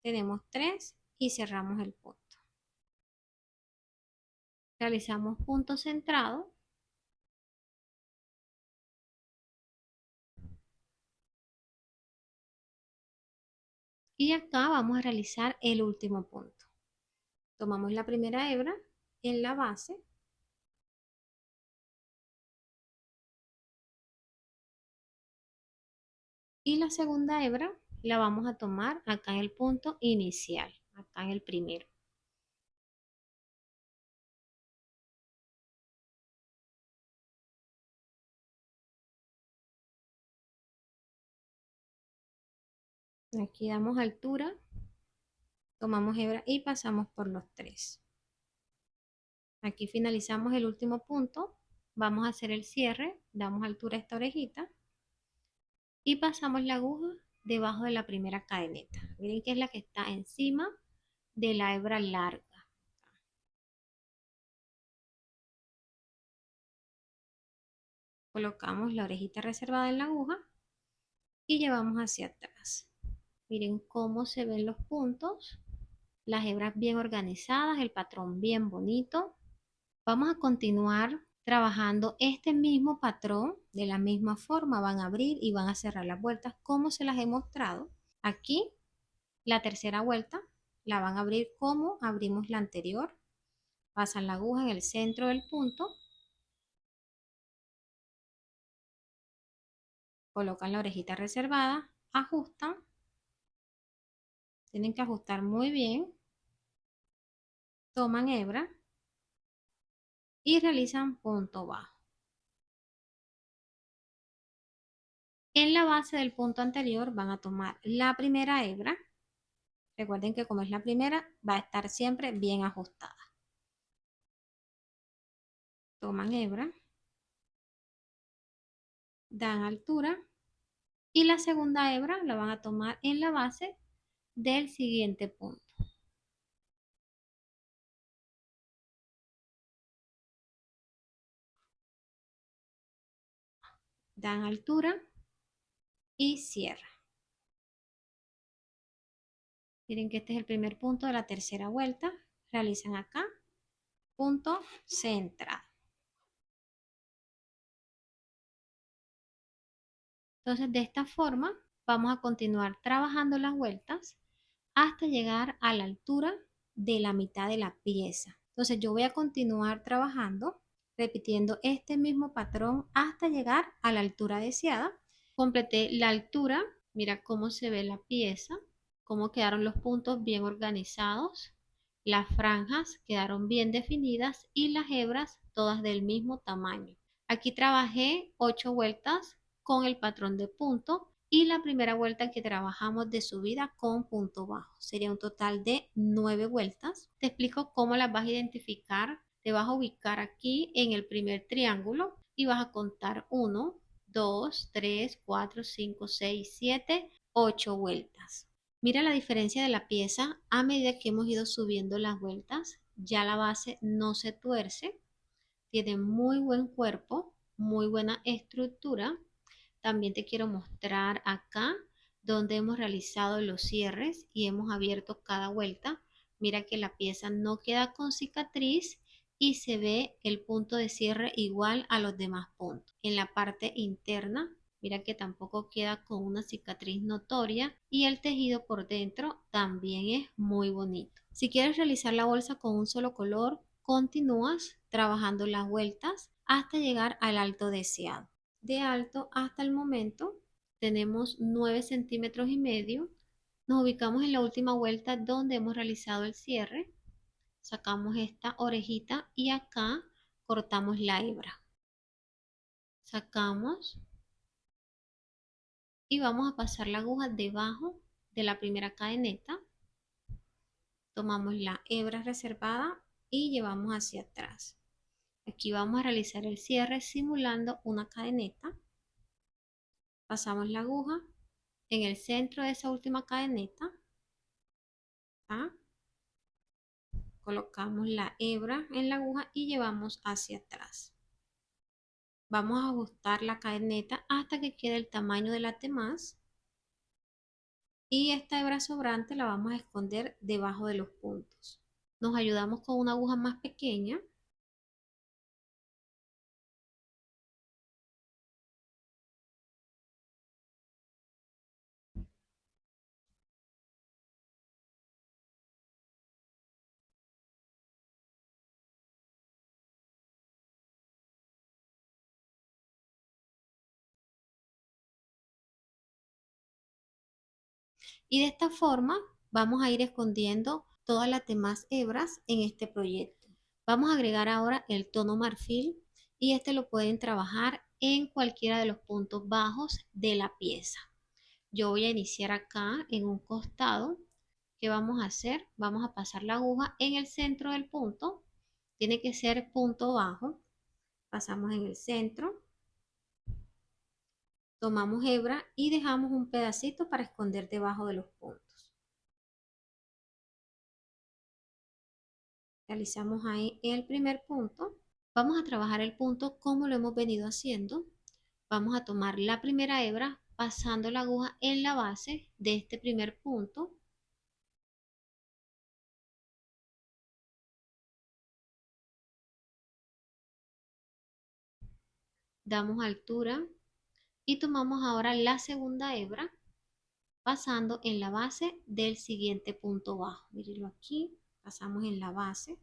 Tenemos 3 y cerramos el punto. Realizamos punto centrado. Y acá vamos a realizar el último punto. Tomamos la primera hebra en la base. Y la segunda hebra la vamos a tomar acá en el punto inicial, acá en el primero. Aquí damos altura, tomamos hebra y pasamos por los 3. Aquí finalizamos el último punto. Vamos a hacer el cierre, damos altura a esta orejita y pasamos la aguja debajo de la primera cadeneta. Miren que es la que está encima de la hebra larga. Colocamos la orejita reservada en la aguja y llevamos hacia atrás. Miren cómo se ven los puntos, las hebras bien organizadas, el patrón bien bonito. Vamos a continuar trabajando este mismo patrón de la misma forma. Van a abrir y van a cerrar las vueltas como se las he mostrado. Aquí la tercera vuelta la van a abrir como abrimos la anterior. Pasan la aguja en el centro del punto. Colocan la orejita reservada, ajustan. Tienen que ajustar muy bien. Toman hebra y realizan punto bajo. En la base del punto anterior van a tomar la primera hebra. Recuerden que como es la primera, va a estar siempre bien ajustada. Toman hebra, dan altura y la segunda hebra la van a tomar en la base del siguiente punto. Dan altura y cierran. Miren que este es el primer punto de la tercera vuelta. Realizan acá punto centrado. Entonces, de esta forma vamos a continuar trabajando las vueltas hasta llegar a la altura de la mitad de la pieza. Entonces, yo voy a continuar trabajando repitiendo este mismo patrón hasta llegar a la altura deseada. Completé la altura, mira cómo se ve la pieza, cómo quedaron los puntos bien organizados, las franjas quedaron bien definidas y las hebras todas del mismo tamaño. Aquí trabajé 8 vueltas con el patrón de punto y la primera vuelta que trabajamos de subida con punto bajo. Sería un total de 9 vueltas. Te explico cómo las vas a identificar. Te vas a ubicar aquí en el primer triángulo y vas a contar 1, 2, 3, 4, 5, 6, 7, 8 vueltas. Mira la diferencia de la pieza a medida que hemos ido subiendo las vueltas. Ya la base no se tuerce, tiene muy buen cuerpo, muy buena estructura. También te quiero mostrar acá donde hemos realizado los cierres y hemos abierto cada vuelta. Mira que la pieza no queda con cicatriz y se ve el punto de cierre igual a los demás puntos. En la parte interna, mira que tampoco queda con una cicatriz notoria y el tejido por dentro también es muy bonito. Si quieres realizar la bolsa con un solo color, continúas trabajando las vueltas hasta llegar al alto deseado. De alto hasta el momento tenemos 9,5 cm. Nos ubicamos en la última vuelta donde hemos realizado el cierre. Sacamos esta orejita y acá cortamos la hebra. Sacamos y vamos a pasar la aguja debajo de la primera cadeneta. Tomamos la hebra reservada y llevamos hacia atrás. Aquí vamos a realizar el cierre simulando una cadeneta. Pasamos la aguja en el centro de esa última cadeneta. ¿Ah? Colocamos la hebra en la aguja y llevamos hacia atrás. Vamos a ajustar la cadeneta hasta que quede el tamaño de la temaz. Y esta hebra sobrante la vamos a esconder debajo de los puntos. Nos ayudamos con una aguja más pequeña. Y de esta forma vamos a ir escondiendo todas las demás hebras en este proyecto. Vamos a agregar ahora el tono marfil y este lo pueden trabajar en cualquiera de los puntos bajos de la pieza. Yo voy a iniciar acá en un costado. ¿Qué vamos a hacer? Vamos a pasar la aguja en el centro del punto. Tiene que ser punto bajo. Pasamos en el centro. Tomamos hebra y dejamos un pedacito para esconder debajo de los puntos. Realizamos ahí el primer punto. Vamos a trabajar el punto como lo hemos venido haciendo. Vamos a tomar la primera hebra pasando la aguja en la base de este primer punto. Damos altura y tomamos ahora la segunda hebra pasando en la base del siguiente punto bajo. Mírenlo aquí, pasamos en la base,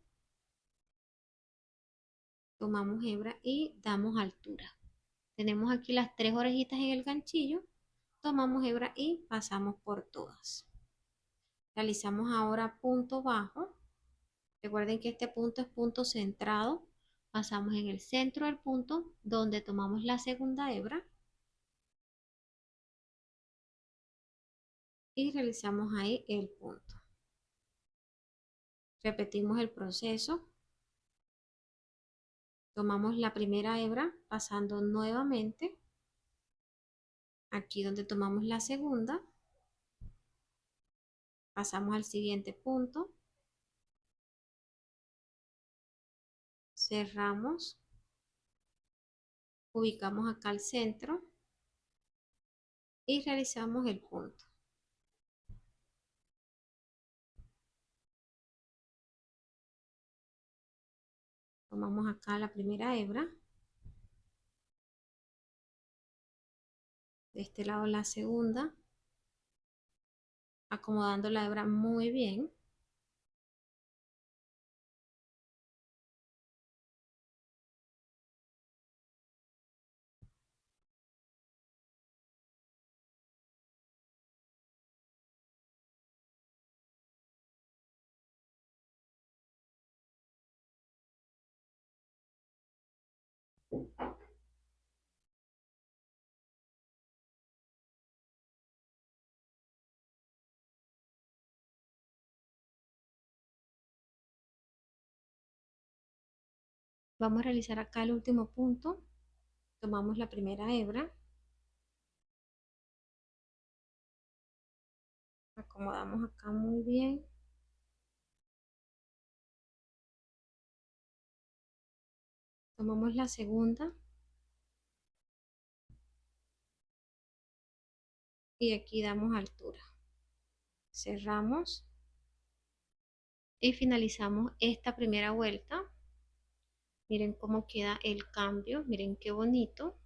tomamos hebra y damos altura. Tenemos aquí las tres orejitas en el ganchillo, tomamos hebra y pasamos por todas. Realizamos ahora punto bajo. Recuerden que este punto es punto centrado. Pasamos en el centro del punto donde tomamos la segunda hebra y realizamos ahí el punto. Repetimos el proceso. Tomamos la primera hebra pasando nuevamente aquí donde tomamos la segunda. Pasamos al siguiente punto. Cerramos. Ubicamos acá al centro y realizamos el punto. Tomamos acá la primera hebra. De este lado la segunda. Acomodando la hebra muy bien. Vamos a realizar acá el último punto. Tomamos la primera hebra. Acomodamos acá muy bien. Tomamos la segunda. Y aquí damos altura. Cerramos. Y finalizamos esta primera vuelta. Miren cómo queda el cambio. Miren qué bonito.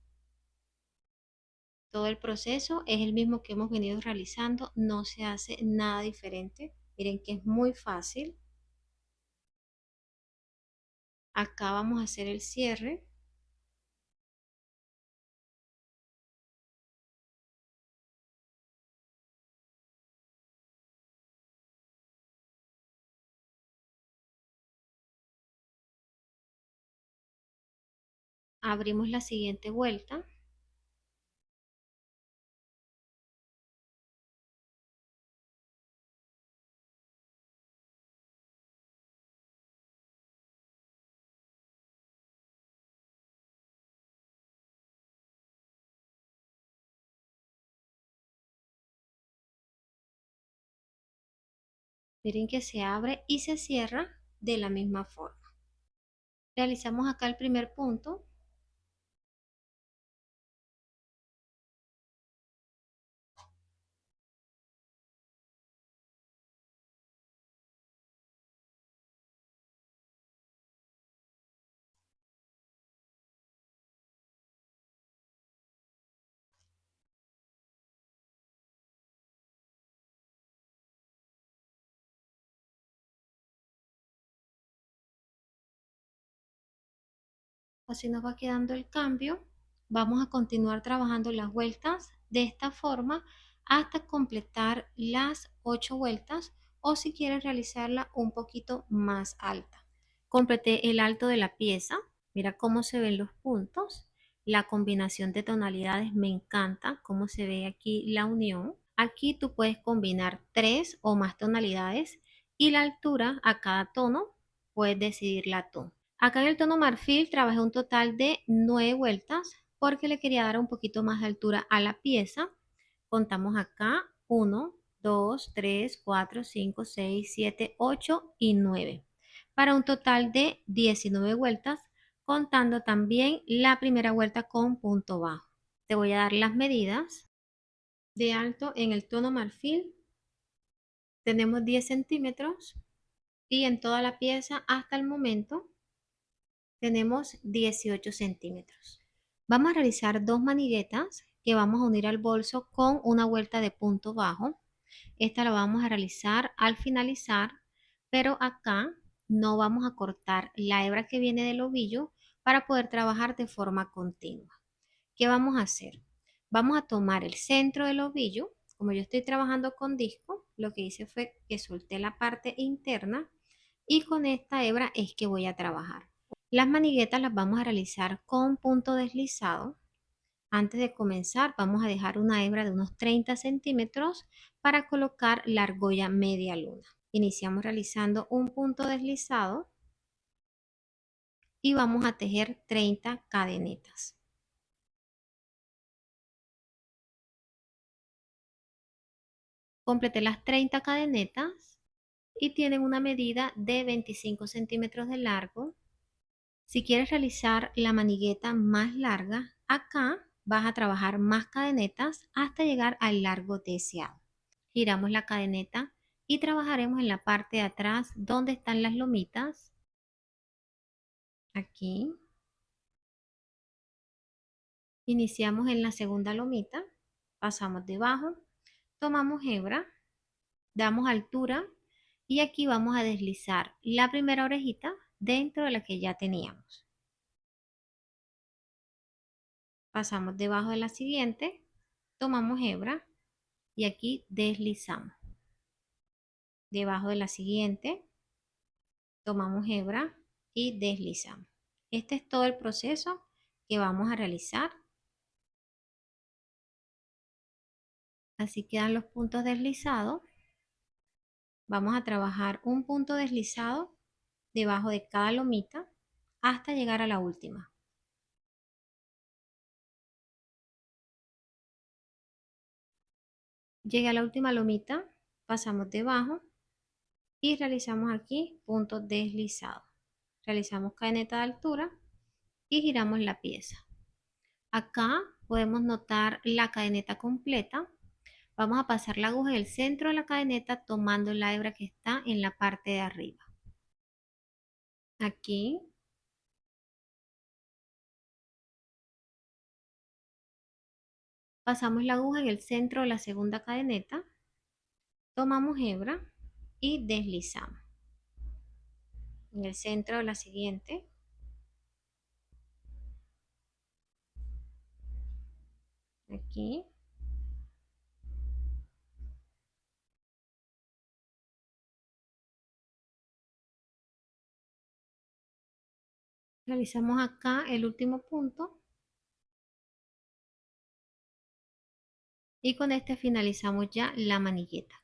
Todo el proceso es el mismo que hemos venido realizando. No se hace nada diferente. Miren que es muy fácil. Acá vamos a hacer el cierre. Abrimos la siguiente vuelta. Miren que se abre y se cierra de la misma forma. Realizamos acá el primer punto. Así nos va quedando el cambio. Vamos a continuar trabajando las vueltas de esta forma hasta completar las 8 vueltas, o si quieres realizarla un poquito más alta. Completé el alto de la pieza. Mira cómo se ven los puntos. La combinación de tonalidades me encanta, cómo se ve aquí la unión. Aquí tú puedes combinar 3 o más tonalidades, y la altura a cada tono puedes decidirla tú. Acá en el tono marfil trabajé un total de 9 vueltas porque le quería dar un poquito más de altura a la pieza. Contamos acá 1, 2, 3, 4, 5, 6, 7, 8 y 9. Para un total de 19 vueltas, contando también la primera vuelta con punto bajo. Te voy a dar las medidas. De alto en el tono marfil tenemos 10 centímetros, y en toda la pieza hasta el momento tenemos 18 centímetros. Vamos a realizar dos maniguetas que vamos a unir al bolso con una vuelta de punto bajo. Esta la vamos a realizar al finalizar, pero acá no vamos a cortar la hebra que viene del ovillo para poder trabajar de forma continua. ¿Qué vamos a hacer? Vamos a tomar el centro del ovillo. Como yo estoy trabajando con disco, lo que hice fue que solté la parte interna, y con esta hebra es que voy a trabajar. Las maniguetas las vamos a realizar con punto deslizado. Antes de comenzar, vamos a dejar una hebra de unos 30 centímetros para colocar la argolla media luna. Iniciamos realizando un punto deslizado y vamos a tejer 30 cadenetas. Completé las 30 cadenetas y tienen una medida de 25 centímetros de largo. Si quieres realizar la manigueta más larga, acá vas a trabajar más cadenetas hasta llegar al largo deseado. Giramos la cadeneta y trabajaremos en la parte de atrás donde están las lomitas. Aquí. Iniciamos en la segunda lomita, pasamos debajo, tomamos hebra, damos altura y aquí vamos a deslizar la primera orejita dentro de la que ya teníamos. Pasamos debajo de la siguiente, tomamos hebra y aquí deslizamos. Debajo de la siguiente, tomamos hebra y deslizamos. Este es todo el proceso que vamos a realizar. Así quedan los puntos deslizados. Vamos a trabajar un punto deslizado debajo de cada lomita hasta llegar a la última. Llegué a la última lomita, pasamos debajo y realizamos aquí puntos deslizados. Realizamos cadeneta de altura y giramos la pieza. Acá podemos notar la cadeneta completa. Vamos a pasar la aguja en el centro de la cadeneta tomando la hebra que está en la parte de arriba. Aquí pasamos la aguja en el centro de la segunda cadeneta, tomamos hebra y deslizamos. En el centro de la siguiente, aquí, realizamos acá el último punto y con este finalizamos ya la manigueta.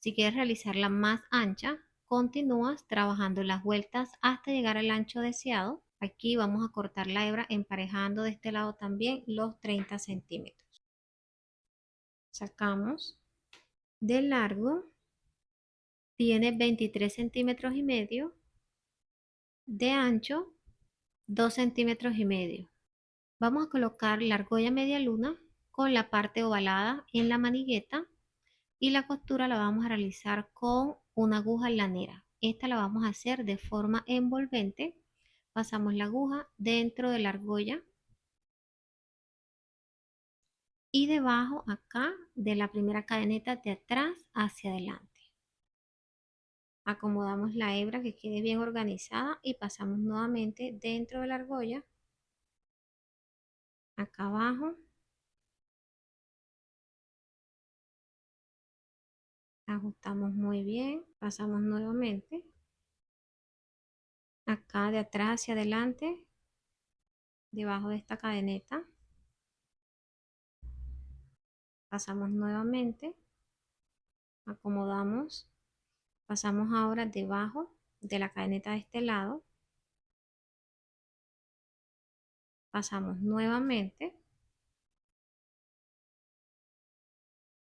Si quieres realizarla más ancha, continúas trabajando las vueltas hasta llegar al ancho deseado. Aquí vamos a cortar la hebra emparejando de este lado también los 30 centímetros. Sacamos de largo, tiene 23 centímetros y medio, de ancho 2 centímetros y medio. Vamos a colocar la argolla media luna con la parte ovalada en la manigueta y la costura la vamos a realizar con una aguja lanera. Esta la vamos a hacer de forma envolvente. Pasamos la aguja dentro de la argolla y debajo acá de la primera cadeneta de atrás hacia adelante. Acomodamos la hebra que quede bien organizada y pasamos nuevamente dentro de la argolla, acá abajo, ajustamos muy bien, pasamos nuevamente, acá de atrás hacia adelante, debajo de esta cadeneta, pasamos nuevamente, acomodamos, pasamos ahora debajo de la cadeneta de este lado, pasamos nuevamente,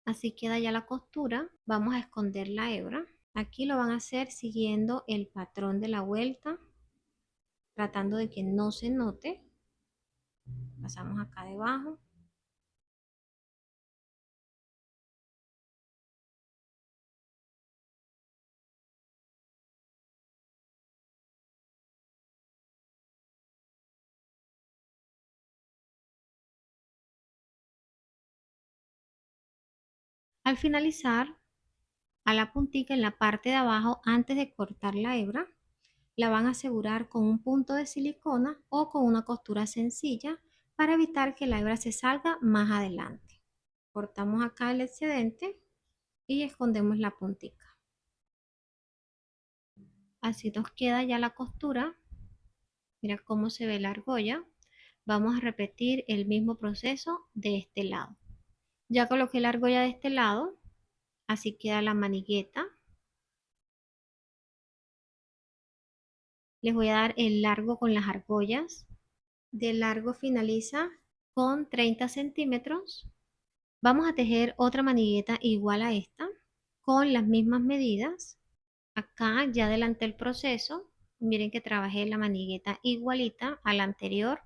así queda ya la costura. Vamos a esconder la hebra. Aquí lo van a hacer siguiendo el patrón de la vuelta, tratando de que no se note. Pasamos acá debajo. Al finalizar, a la puntica en la parte de abajo, antes de cortar la hebra, la van a asegurar con un punto de silicona o con una costura sencilla para evitar que la hebra se salga más adelante. Cortamos acá el excedente y escondemos la puntica. Así nos queda ya la costura. Mira cómo se ve la argolla. Vamos a repetir el mismo proceso de este lado. Ya coloqué la argolla de este lado, así queda la manigueta. Les voy a dar el largo con las argollas. De largo finaliza con 30 centímetros. Vamos a tejer otra manigueta igual a esta con las mismas medidas. Acá ya adelanté el proceso. Miren que trabajé la manigueta igualita a la anterior.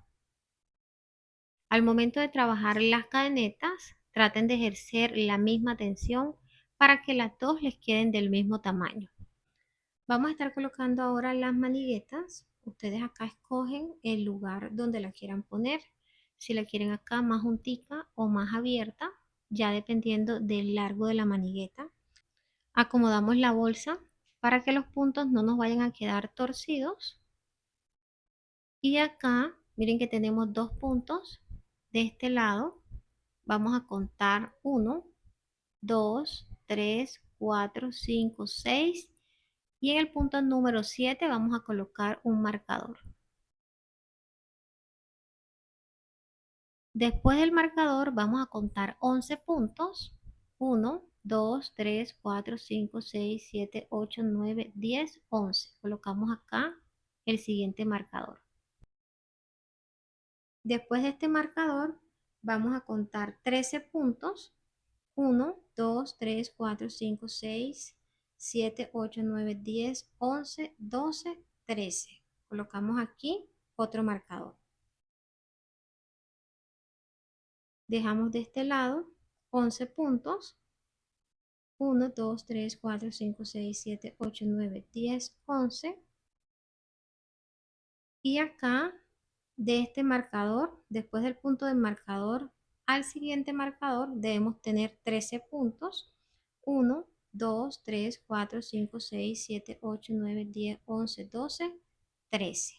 Al momento de trabajar las cadenetas, traten de ejercer la misma tensión para que las dos les queden del mismo tamaño. Vamos a estar colocando ahora las maniguetas. Ustedes acá escogen el lugar donde la quieran poner. Si la quieren acá más juntica o más abierta, ya dependiendo del largo de la manigueta. Acomodamos la bolsa para que los puntos no nos vayan a quedar torcidos. Y acá, miren que tenemos dos puntos. De este lado, vamos a contar 1, 2, 3, 4, 5, 6. Y en el punto número 7 vamos a colocar un marcador. Después del marcador vamos a contar 11 puntos. 1, 2, 3, 4, 5, 6, 7, 8, 9, 10, 11. Colocamos acá el siguiente marcador. Después de este marcador vamos a contar 13 puntos. 1, 2, 3, 4, 5, 6, 7, 8, 9, 10, 11, 12, 13. Colocamos aquí otro marcador. Dejamos de este lado 11 puntos. 1, 2, 3, 4, 5, 6, 7, 8, 9, 10, 11. Y acá de este marcador, después del punto del marcador al siguiente marcador, debemos tener 13 puntos. 1, 2, 3, 4, 5, 6, 7, 8, 9, 10, 11, 12, 13.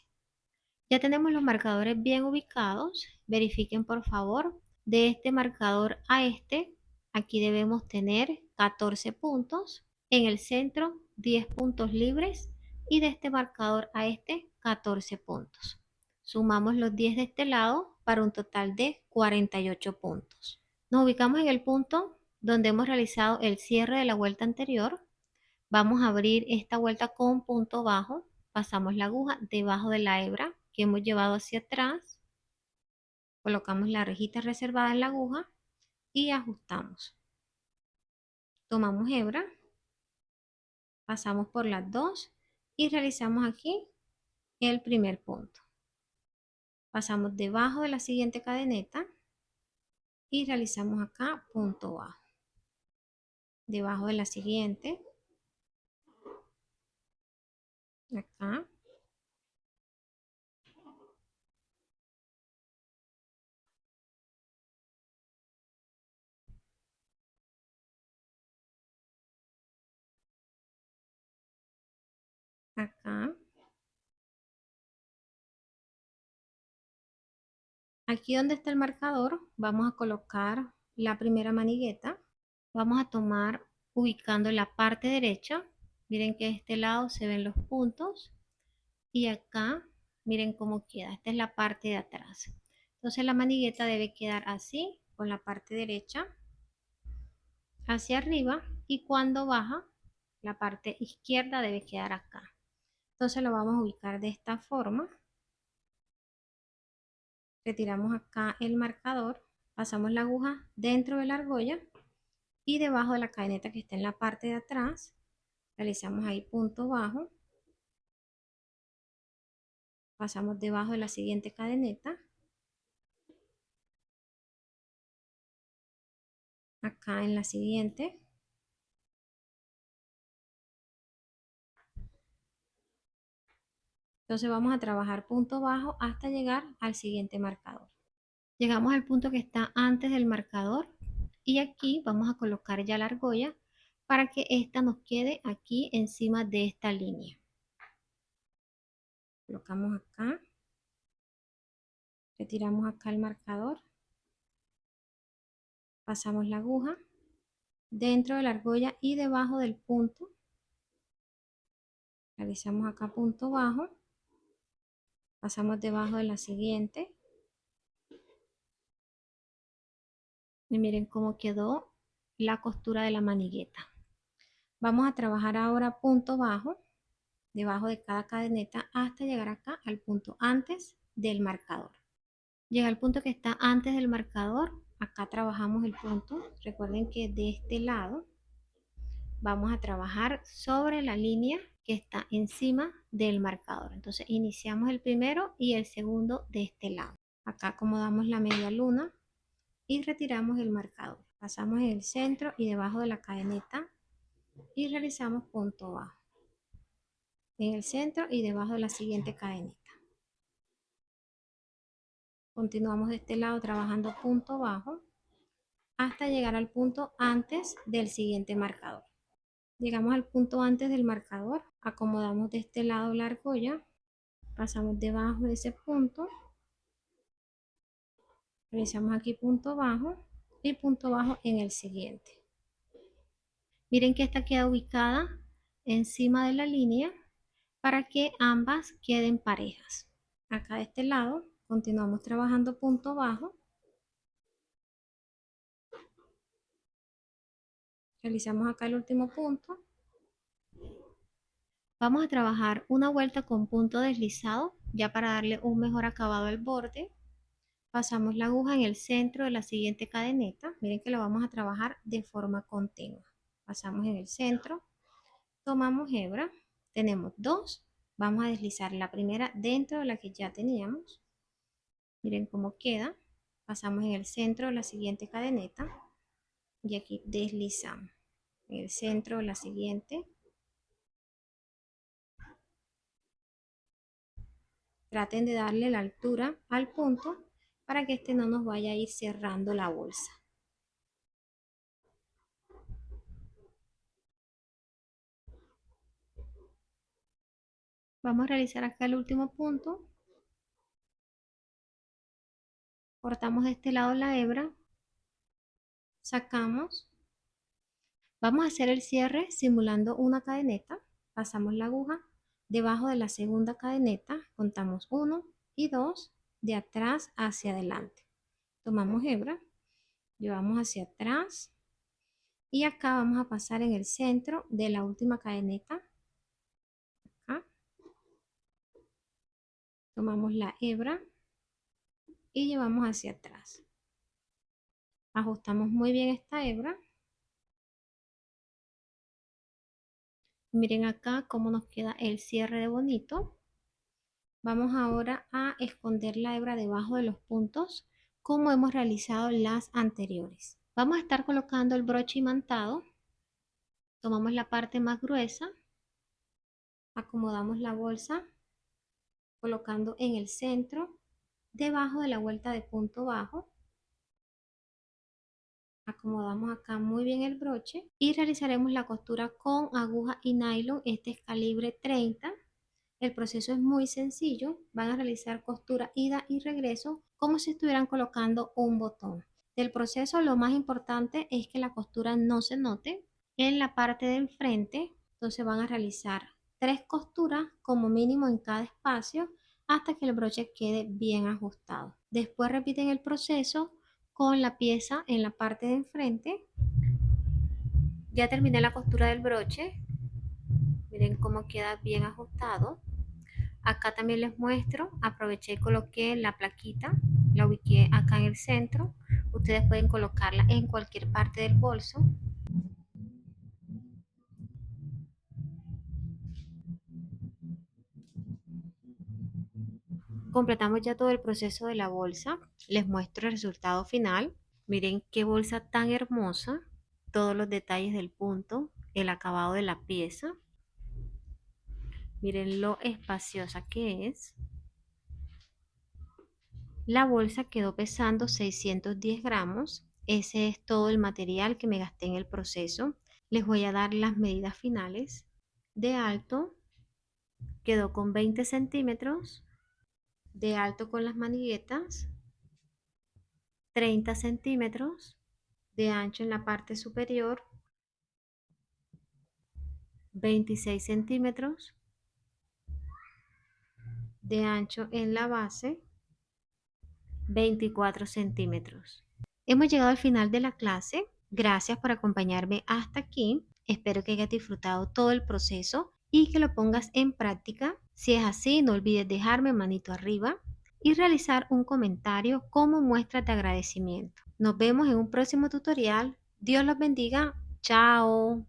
Ya tenemos los marcadores bien ubicados. Verifiquen por favor. De este marcador a este, aquí debemos tener 14 puntos. En el centro, 10 puntos libres. Y de este marcador a este, 14 puntos. Sumamos los 10 de este lado para un total de 48 puntos. Nos ubicamos en el punto donde hemos realizado el cierre de la vuelta anterior. Vamos a abrir esta vuelta con punto bajo. Pasamos la aguja debajo de la hebra que hemos llevado hacia atrás. Colocamos la rejita reservada en la aguja y ajustamos. Tomamos hebra, pasamos por las dos y realizamos aquí el primer punto. Pasamos debajo de la siguiente cadeneta y realizamos acá punto bajo. Debajo de la siguiente, acá, acá. Aquí donde está el marcador, vamos a colocar la primera manigueta. Vamos a tomar ubicando la parte derecha. Miren que de este lado se ven los puntos. Y acá, miren cómo queda. Esta es la parte de atrás. Entonces la manigueta debe quedar así, con la parte derecha hacia arriba. Y cuando baja, la parte izquierda debe quedar acá. Entonces lo vamos a ubicar de esta forma. Retiramos acá el marcador, pasamos la aguja dentro de la argolla y debajo de la cadeneta que está en la parte de atrás, realizamos ahí punto bajo, pasamos debajo de la siguiente cadeneta, acá en la siguiente, entonces vamos a trabajar punto bajo hasta llegar al siguiente marcador. Llegamos al punto que está antes del marcador y aquí vamos a colocar ya la argolla para que esta nos quede aquí encima de esta línea. Colocamos acá, retiramos acá el marcador, pasamos la aguja dentro de la argolla y debajo del punto, realizamos acá punto bajo, pasamos debajo de la siguiente y miren cómo quedó la costura de la manigueta. Vamos a trabajar ahora punto bajo debajo de cada cadeneta hasta llegar acá al punto antes del marcador. Llega al punto que está antes del marcador, acá trabajamos el punto. Recuerden que de este lado vamos a trabajar sobre la línea que está encima del marcador. Entonces iniciamos el primero y el segundo de este lado. Acá acomodamos la media luna y retiramos el marcador. Pasamos en el centro y debajo de la cadeneta y realizamos punto bajo. En el centro y debajo de la siguiente cadeneta. Continuamos de este lado trabajando punto bajo hasta llegar al punto antes del siguiente marcador. Llegamos al punto antes del marcador, acomodamos de este lado la argolla, pasamos debajo de ese punto, realizamos aquí punto bajo y punto bajo en el siguiente. Miren que esta queda ubicada encima de la línea para que ambas queden parejas. Acá de este lado continuamos trabajando punto bajo, realizamos acá el último punto. Vamos a trabajar una vuelta con punto deslizado ya para darle un mejor acabado al borde. Pasamos la aguja en el centro de la siguiente cadeneta. Miren que lo vamos a trabajar de forma continua. Pasamos en el centro, tomamos hebra, tenemos dos, vamos a deslizar la primera dentro de la que ya teníamos. Miren cómo queda. Pasamos en el centro de la siguiente cadeneta y aquí deslizamos. En el centro de la siguiente. Traten de darle la altura al punto para que este no nos vaya a ir cerrando la bolsa. Vamos a realizar acá el último punto. Cortamos de este lado la hebra, sacamos. Vamos a hacer el cierre simulando una cadeneta. Pasamos la aguja debajo de la segunda cadeneta, contamos 1 y 2 de atrás hacia adelante. Tomamos hebra, llevamos hacia atrás y acá vamos a pasar en el centro de la última cadeneta. Acá. Tomamos la hebra y llevamos hacia atrás. Ajustamos muy bien esta hebra. Miren acá cómo nos queda el cierre de bonito. Vamos ahora a esconder la hebra debajo de los puntos como hemos realizado las anteriores. Vamos a estar colocando el broche imantado. Tomamos la parte más gruesa, acomodamos la bolsa colocando en el centro, debajo de la vuelta de punto bajo. Acomodamos acá muy bien el broche y realizaremos la costura con aguja y nylon. Este es calibre 30. El proceso es muy sencillo. Van a realizar costura ida y regreso como si estuvieran colocando un botón. Del proceso lo más importante es que la costura no se note en la parte del frente. Entonces van a realizar 3 costuras como mínimo en cada espacio hasta que el broche quede bien ajustado. Después repiten el proceso con la pieza en la parte de enfrente. Ya terminé la costura del broche. Miren cómo queda bien ajustado. Acá también les muestro, aproveché y coloqué la plaquita, la ubiqué acá en el centro. Ustedes pueden colocarla en cualquier parte del bolso. Completamos ya todo el proceso de la bolsa. Les muestro el resultado final. Miren qué bolsa tan hermosa. Todos los detalles del punto, el acabado de la pieza. Miren lo espaciosa que es. La bolsa quedó pesando 610 gramos. Ese es todo el material que me gasté en el proceso. Les voy a dar las medidas finales. De alto quedó con 20 centímetros. De alto con las maniguetas, 30 centímetros. De ancho en la parte superior, 26 centímetros. De ancho en la base, 24 centímetros. Hemos llegado al final de la clase. Gracias por acompañarme hasta aquí. Espero que hayas disfrutado todo el proceso y que lo pongas en práctica. Si es así, no olvides dejarme manito arriba y realizar un comentario como muestra de agradecimiento. Nos vemos en un próximo tutorial. Dios los bendiga. Chao.